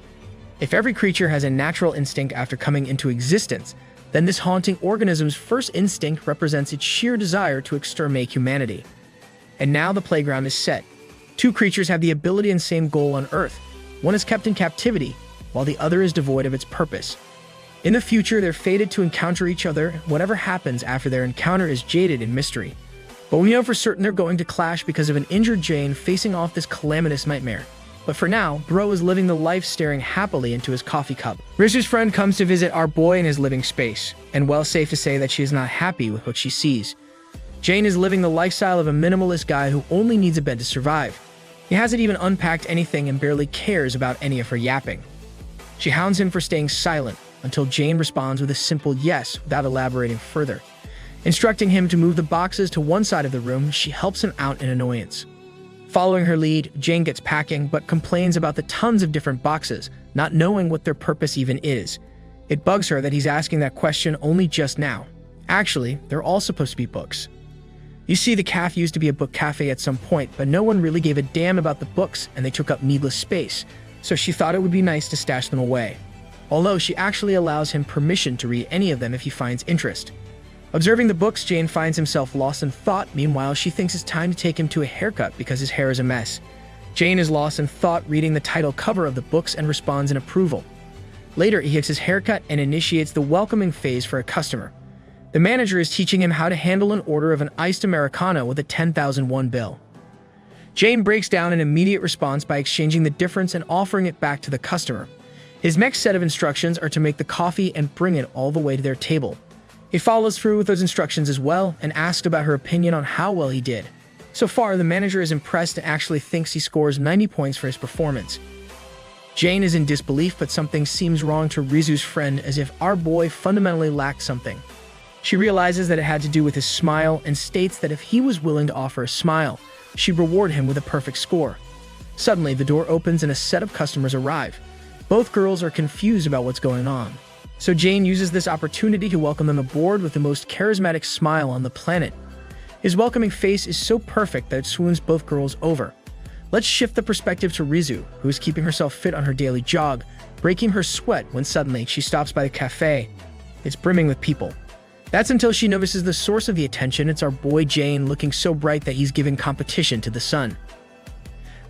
If every creature has a natural instinct after coming into existence, then this haunting organism's first instinct represents its sheer desire to exterminate humanity. And now the playground is set. Two creatures have the ability and same goal on Earth. One is kept in captivity, while the other is devoid of its purpose. In the future, they're fated to encounter each other. Whatever happens after their encounter is jaded in mystery. But we know for certain they're going to clash because of an injured Jane facing off this calamitous nightmare. But for now, Bro is living the life staring happily into his coffee cup. Rizu's friend comes to visit our boy in his living space, and well, safe to say that she is not happy with what she sees. Jane is living the lifestyle of a minimalist guy who only needs a bed to survive. He hasn't even unpacked anything and barely cares about any of her yapping. She hounds him for staying silent, until Jane responds with a simple yes without elaborating further. Instructing him to move the boxes to one side of the room, she helps him out in annoyance. Following her lead, Jane gets packing, but complains about the tons of different boxes, not knowing what their purpose even is. It bugs her that he's asking that question only just now. Actually, they're all supposed to be books. You see, the cafe used to be a book cafe at some point, but no one really gave a damn about the books, and they took up needless space, so she thought it would be nice to stash them away. Although she actually allows him permission to read any of them if he finds interest. Observing the books, Jane finds himself lost in thought. Meanwhile, she thinks it's time to take him to a haircut because his hair is a mess. Jane is lost in thought, reading the title cover of the books and responds in approval. Later, he gets his haircut and initiates the welcoming phase for a customer. The manager is teaching him how to handle an order of an iced Americano with a 10,000 won bill. Jane breaks down an immediate response by exchanging the difference and offering it back to the customer. His next set of instructions are to make the coffee and bring it all the way to their table. He follows through with those instructions as well and asks about her opinion on how well he did. So far, the manager is impressed and actually thinks he scores 90 points for his performance. Jane is in disbelief, but something seems wrong to Rizu's friend, as if our boy fundamentally lacked something. She realizes that it had to do with his smile and states that if he was willing to offer a smile, she'd reward him with a perfect score. Suddenly, the door opens and a set of customers arrive. Both girls are confused about what's going on. So Jane uses this opportunity to welcome them aboard with the most charismatic smile on the planet. His welcoming face is so perfect that it swoons both girls over. Let's shift the perspective to Rizu, who is keeping herself fit on her daily jog, breaking her sweat when suddenly she stops by the cafe. It's brimming with people. That's until she notices the source of the attention. It's our boy Jane, looking so bright that he's giving competition to the sun.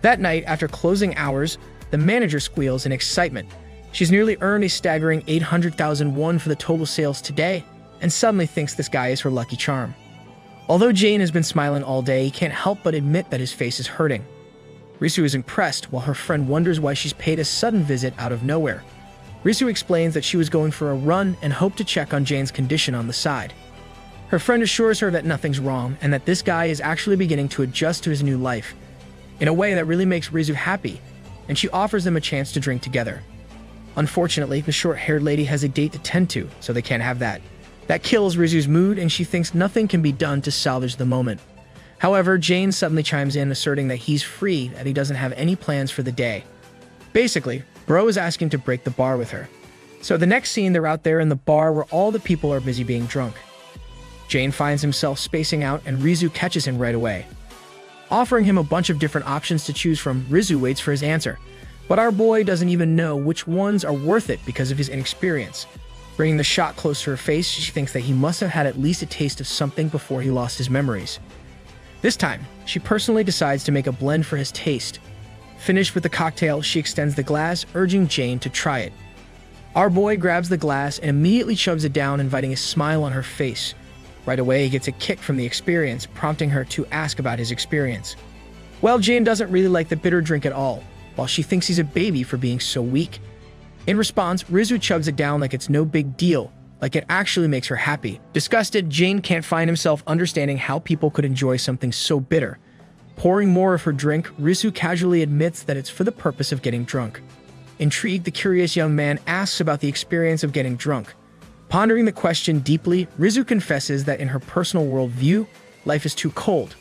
That night, after closing hours, the manager squeals in excitement. She's nearly earned a staggering 800,000 won for the total sales today, and suddenly thinks this guy is her lucky charm. Although Jane has been smiling all day, he can't help but admit that his face is hurting. Rizu is impressed, while her friend wonders why she's paid a sudden visit out of nowhere. Rizu explains that she was going for a run and hoped to check on Jane's condition on the side. Her friend assures her that nothing's wrong, and that this guy is actually beginning to adjust to his new life. in a way that really makes Rizu happy, and she offers them a chance to drink together. Unfortunately, the short-haired lady has a date to tend to, so they can't have that. That kills Rizu's mood, and she thinks nothing can be done to salvage the moment. However, Jane suddenly chimes in, asserting that he's free, that he doesn't have any plans for the day. Basically, Bro is asking to break the bar with her. So the next scene, they're out there in the bar where all the people are busy being drunk. Jane finds himself spacing out, and Rizu catches him right away. Offering him a bunch of different options to choose from, Rizu waits for his answer. But our boy doesn't even know which ones are worth it because of his inexperience. Bringing the shot close to her face, she thinks that he must have had at least a taste of something before he lost his memories. This time, she personally decides to make a blend for his taste. Finished with the cocktail, she extends the glass, urging Jane to try it. Our boy grabs the glass and immediately shoves it down, inviting a smile on her face. Right away, he gets a kick from the experience, prompting her to ask about his experience. Well, Jane doesn't really like the bitter drink at all, while she thinks he's a baby for being so weak. In response, Rizu chugs it down like it's no big deal, like it actually makes her happy. Disgusted, Jane can't find himself understanding how people could enjoy something so bitter. Pouring more of her drink, Rizu casually admits that it's for the purpose of getting drunk. Intrigued, the curious young man asks about the experience of getting drunk. Pondering the question deeply, Rizu confesses that in her personal worldview, life is too cold.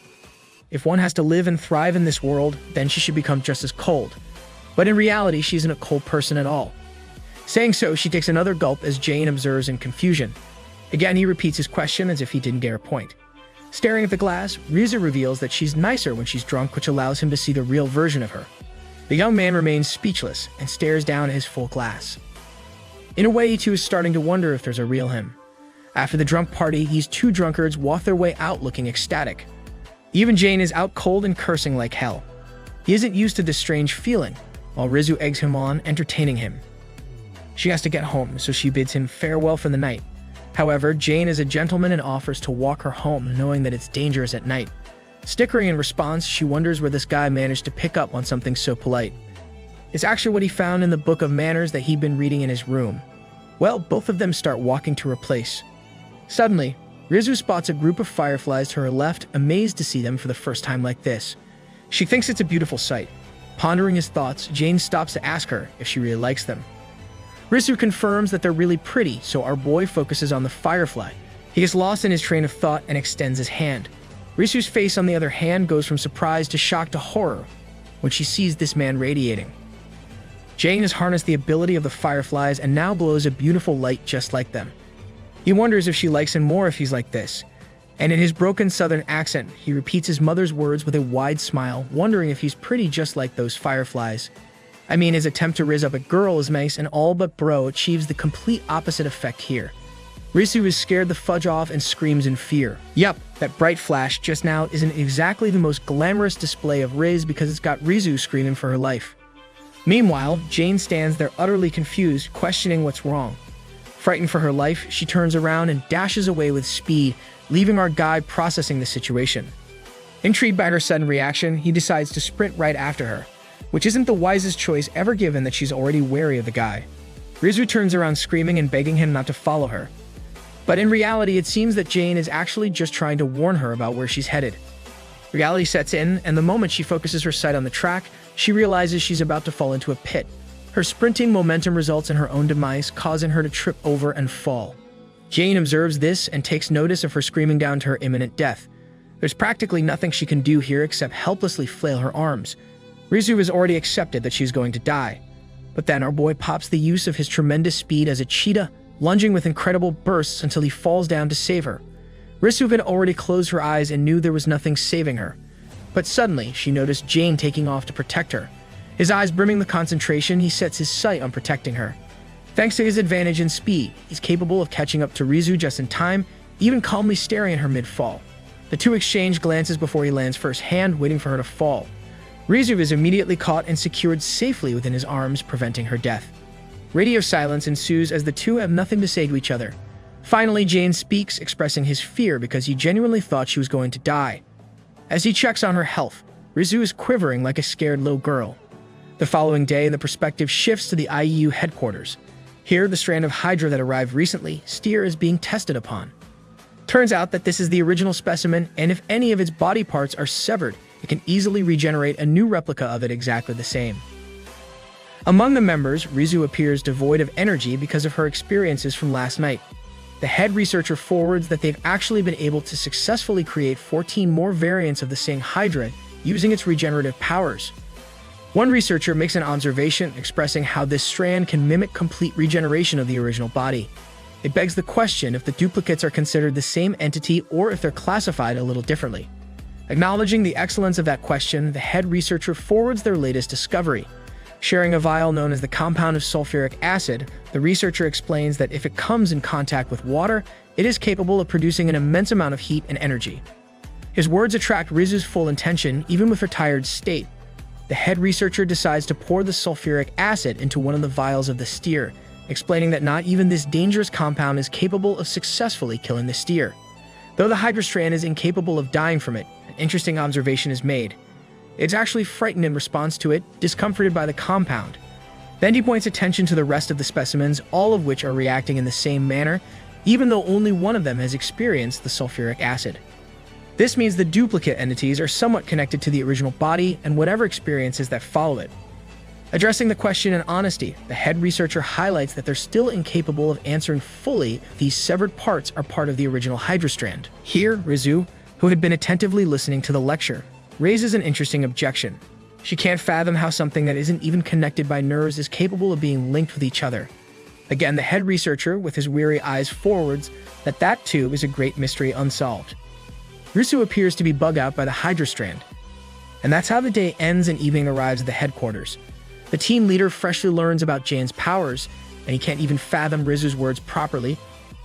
If one has to live and thrive in this world, then she should become just as cold. But in reality, she isn't a cold person at all. Saying so, she takes another gulp as Jane observes in confusion. Again, he repeats his question as if he didn't get her point. Staring at the glass, Rizu reveals that she's nicer when she's drunk, which allows him to see the real version of her. The young man remains speechless and stares down at his full glass. In a way, he too is starting to wonder if there's a real him. After the drunk party, these two drunkards walk their way out looking ecstatic. Even Jane is out cold and cursing like hell. He isn't used to this strange feeling, while Rizu eggs him on, entertaining him. She has to get home, so she bids him farewell for the night. However, Jane is a gentleman and offers to walk her home, knowing that it's dangerous at night. Snickering in response, she wonders where this guy managed to pick up on something so polite. It's actually what he found in the book of manners that he'd been reading in his room. Well, both of them start walking to her place. Suddenly, Rizu spots a group of fireflies to her left, amazed to see them for the first time like this. She thinks it's a beautiful sight. Pondering his thoughts, Jane stops to ask her if she really likes them. Rizu confirms that they're really pretty, so our boy focuses on the firefly. He gets lost in his train of thought and extends his hand. Rizu's face, on the other hand, goes from surprise to shock to horror when she sees this man radiating. Jane has harnessed the ability of the fireflies and now blows a beautiful light just like them. He wonders if she likes him more if he's like this. And in his broken southern accent, he repeats his mother's words with a wide smile, wondering if he's pretty just like those fireflies. I mean, his attempt to raise up a girl is nice and all, but Bro achieves the complete opposite effect here. Rizu is scared the fudge off and screams in fear. Yup, that bright flash just now isn't exactly the most glamorous display of Riz because it's got Rizu screaming for her life. Meanwhile, Jane stands there utterly confused, questioning what's wrong. Frightened for her life, she turns around and dashes away with speed, leaving our guy processing the situation. Intrigued by her sudden reaction, he decides to sprint right after her, which isn't the wisest choice ever given that she's already wary of the guy. Rizu turns around screaming and begging him not to follow her. But in reality, it seems that Jane is actually just trying to warn her about where she's headed. Reality sets in, and the moment she focuses her sight on the track, she realizes she's about to fall into a pit. Her sprinting momentum results in her own demise, causing her to trip over and fall. Jane observes this and takes notice of her screaming down to her imminent death. There's practically nothing she can do here except helplessly flail her arms. Rizu has already accepted that she's going to die. But then our boy pops the use of his tremendous speed as a cheetah, lunging with incredible bursts until he falls down to save her. Rizu had already closed her eyes and knew there was nothing saving her. But suddenly, she noticed Jane taking off to protect her. His eyes brimming with concentration, he sets his sight on protecting her. Thanks to his advantage in speed, he's capable of catching up to Rizu just in time, even calmly staring at her mid-fall. The two exchange glances before he lands first hand, waiting for her to fall. Rizu is immediately caught and secured safely within his arms, preventing her death. Radio silence ensues as the two have nothing to say to each other. Finally, Jane speaks, expressing his fear because he genuinely thought she was going to die. As he checks on her health, Rizu is quivering like a scared little girl. The following day, the perspective shifts to the IEU headquarters. Here, the strand of Hydra that arrived recently, Steer, is being tested upon. Turns out that this is the original specimen, and if any of its body parts are severed, it can easily regenerate a new replica of it exactly the same. Among the members, Rizu appears devoid of energy because of her experiences from last night. The head researcher forwards that they've actually been able to successfully create 14 more variants of the same Hydra using its regenerative powers. One researcher makes an observation expressing how this strand can mimic complete regeneration of the original body. It begs the question if the duplicates are considered the same entity or if they're classified a little differently. Acknowledging the excellence of that question, the head researcher forwards their latest discovery. Sharing a vial known as the compound of sulfuric acid, the researcher explains that if it comes in contact with water, it is capable of producing an immense amount of heat and energy. His words attract Rizu's full attention, even with her tired state. The head researcher decides to pour the sulfuric acid into one of the vials of the steer, explaining that not even this dangerous compound is capable of successfully killing the steer. Though the Hydra strand is incapable of dying from it, an interesting observation is made. It's actually frightened in response to it, discomforted by the compound. Then he points attention to the rest of the specimens, all of which are reacting in the same manner, even though only one of them has experienced the sulfuric acid. This means the duplicate entities are somewhat connected to the original body and whatever experiences that follow it. Addressing the question in honesty, the head researcher highlights that they're still incapable of answering fully if these severed parts are part of the original Hydra strand. Here, Rizu, who had been attentively listening to the lecture, raises an interesting objection. She can't fathom how something that isn't even connected by nerves is capable of being linked with each other. Again, the head researcher, with his weary eyes, forwards that too is a great mystery unsolved. Rizu appears to be bug out by the Hydra strand. And that's how the day ends and evening arrives at the headquarters. The team leader freshly learns about Jane's powers, and he can't even fathom Rizu's words properly,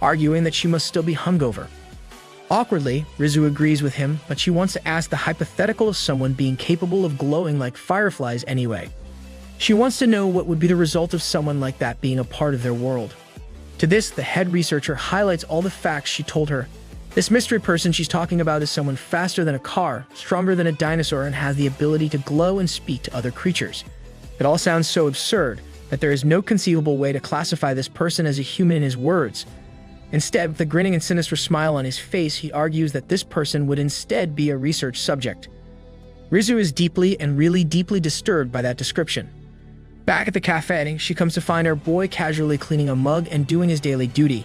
arguing that she must still be hungover. Awkwardly, Rizu agrees with him, but she wants to ask the hypothetical of someone being capable of glowing like fireflies anyway. She wants to know what would be the result of someone like that being a part of their world. To this, the head researcher highlights all the facts she told her. This mystery person she's talking about is someone faster than a car, stronger than a dinosaur, and has the ability to glow and speak to other creatures. It all sounds so absurd that there is no conceivable way to classify this person as a human in his words. Instead, with a grinning and sinister smile on his face, he argues that this person would instead be a research subject. Rizu is deeply and really deeply disturbed by that description. Back at the cafe, she comes to find her boy casually cleaning a mug and doing his daily duty.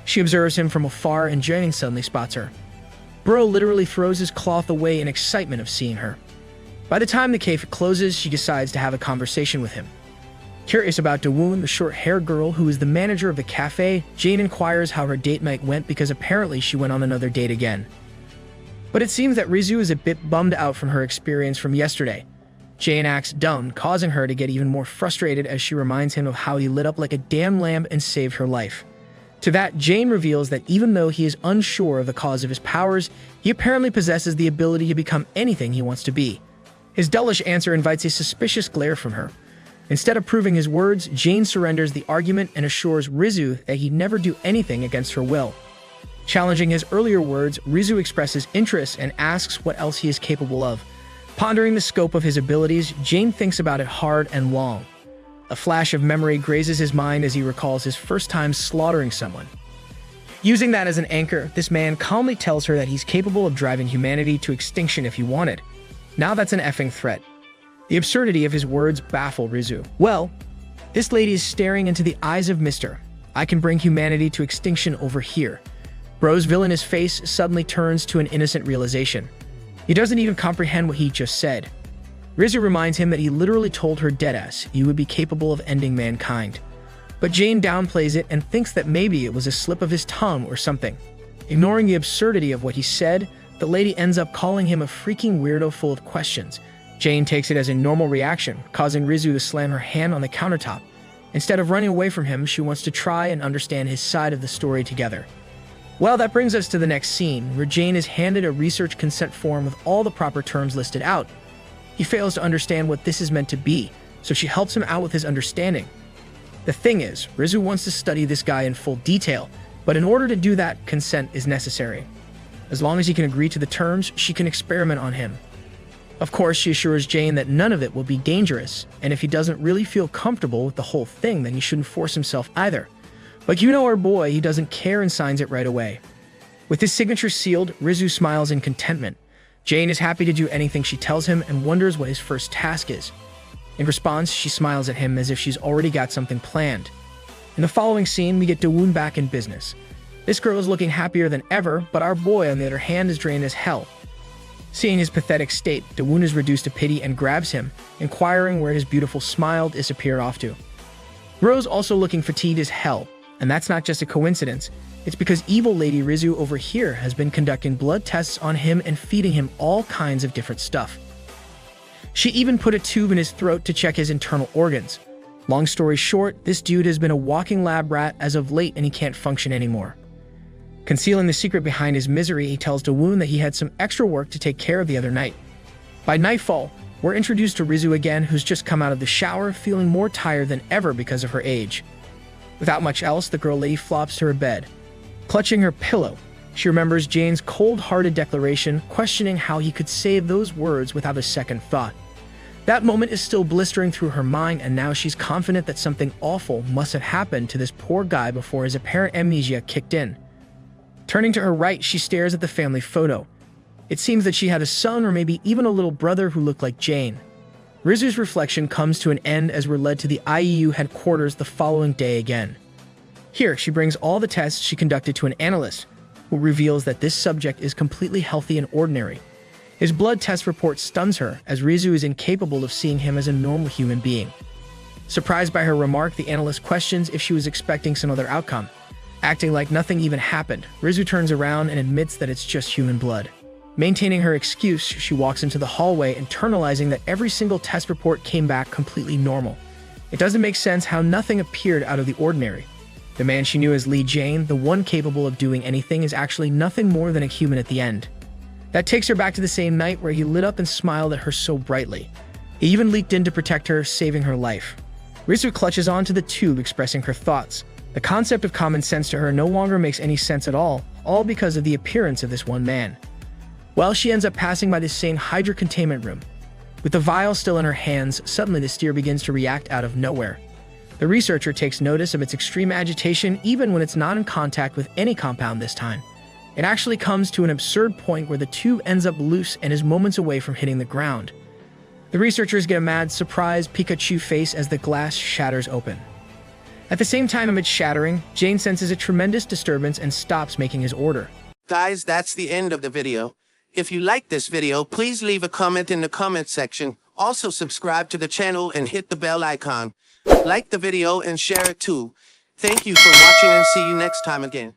She observes him from afar and Jane suddenly spots her. Bro literally throws his cloth away in excitement of seeing her. By the time the cafe closes, she decides to have a conversation with him. Curious about Dawoon, the short-haired girl who is the manager of the cafe, Jane inquires how her date night went because apparently she went on another date again. But it seems that Rizu is a bit bummed out from her experience from yesterday. Jane acts dumb, causing her to get even more frustrated as she reminds him of how he lit up like a damn lamp and saved her life. To that, Jane reveals that even though he is unsure of the cause of his powers, he apparently possesses the ability to become anything he wants to be. His dullish answer invites a suspicious glare from her. Instead of proving his words, Jane surrenders the argument and assures Rizu that he'd never do anything against her will. Challenging his earlier words, Rizu expresses interest and asks what else he is capable of. Pondering the scope of his abilities, Jane thinks about it hard and long. A flash of memory grazes his mind as he recalls his first time slaughtering someone. Using that as an anchor, this man calmly tells her that he's capable of driving humanity to extinction if he wanted. Now that's an effing threat. The absurdity of his words baffle Rizu. Well, this lady is staring into the eyes of Mr. I can bring humanity to extinction over here. Bro's villainous face suddenly turns to an innocent realization. He doesn't even comprehend what he just said. Rizu reminds him that he literally told her deadass you would be capable of ending mankind. But Jane downplays it and thinks that maybe it was a slip of his tongue or something. Ignoring the absurdity of what he said, the lady ends up calling him a freaking weirdo full of questions. Jane takes it as a normal reaction, causing Rizu to slam her hand on the countertop. Instead of running away from him, she wants to try and understand his side of the story together. Well, that brings us to the next scene, where Jane is handed a research consent form with all the proper terms listed out. He fails to understand what this is meant to be, so she helps him out with his understanding. The thing is, Rizu wants to study this guy in full detail, but in order to do that, consent is necessary. As long as he can agree to the terms, she can experiment on him. Of course, she assures Jane that none of it will be dangerous, and if he doesn't really feel comfortable with the whole thing, then he shouldn't force himself either. But you know our boy, he doesn't care and signs it right away. With his signature sealed, Rizu smiles in contentment. Jane is happy to do anything she tells him and wonders what his first task is. In response, she smiles at him as if she's already got something planned. In the following scene, we get Dawoon back in business. This girl is looking happier than ever, but our boy, on the other hand, is drained as hell. Seeing his pathetic state, Dawoon is reduced to pity and grabs him, inquiring where his beautiful smile disappeared off to. Rose also looking fatigued as hell, and that's not just a coincidence. It's because evil Lady Rizu over here has been conducting blood tests on him and feeding him all kinds of different stuff. She even put a tube in his throat to check his internal organs. Long story short, this dude has been a walking lab rat as of late and he can't function anymore. Concealing the secret behind his misery, he tells Dawoon that he had some extra work to take care of the other night. By nightfall, we're introduced to Rizu again, who's just come out of the shower, feeling more tired than ever because of her age. Without much else, the girl lady flops to her bed. Clutching her pillow, she remembers Jane's cold-hearted declaration, questioning how he could say those words without a second thought. That moment is still blistering through her mind, and now she's confident that something awful must have happened to this poor guy before his apparent amnesia kicked in. Turning to her right, she stares at the family photo. It seems that she had a son or maybe even a little brother who looked like Jane. Rizu's reflection comes to an end as we're led to the IEU headquarters the following day again. Here, she brings all the tests she conducted to an analyst, who reveals that this subject is completely healthy and ordinary. His blood test report stuns her, as Rizu is incapable of seeing him as a normal human being. Surprised by her remark, the analyst questions if she was expecting some other outcome. Acting like nothing even happened, Rizu turns around and admits that it's just human blood. Maintaining her excuse, she walks into the hallway, internalizing that every single test report came back completely normal. It doesn't make sense how nothing appeared out of the ordinary. The man she knew as Lee Jane, the one capable of doing anything, is actually nothing more than a human at the end. That takes her back to the same night where he lit up and smiled at her so brightly. He even leaked in to protect her, saving her life. Rizu clutches onto the tube, expressing her thoughts. The concept of common sense to her no longer makes any sense at all because of the appearance of this one man. Well, she ends up passing by the same Hydra containment room. With the vial still in her hands, suddenly the steer begins to react out of nowhere. The researcher takes notice of its extreme agitation even when it's not in contact with any compound this time. It actually comes to an absurd point where the tube ends up loose and is moments away from hitting the ground. The researchers get a mad, surprised Pikachu face as the glass shatters open. At the same time amid shattering, Jane senses a tremendous disturbance and stops making his order. Guys, that's the end of the video. If you liked this video, please leave a comment in the comment section. Also subscribe to the channel and hit the bell icon. Like the video and share it too. Thank you for watching and see you next time again.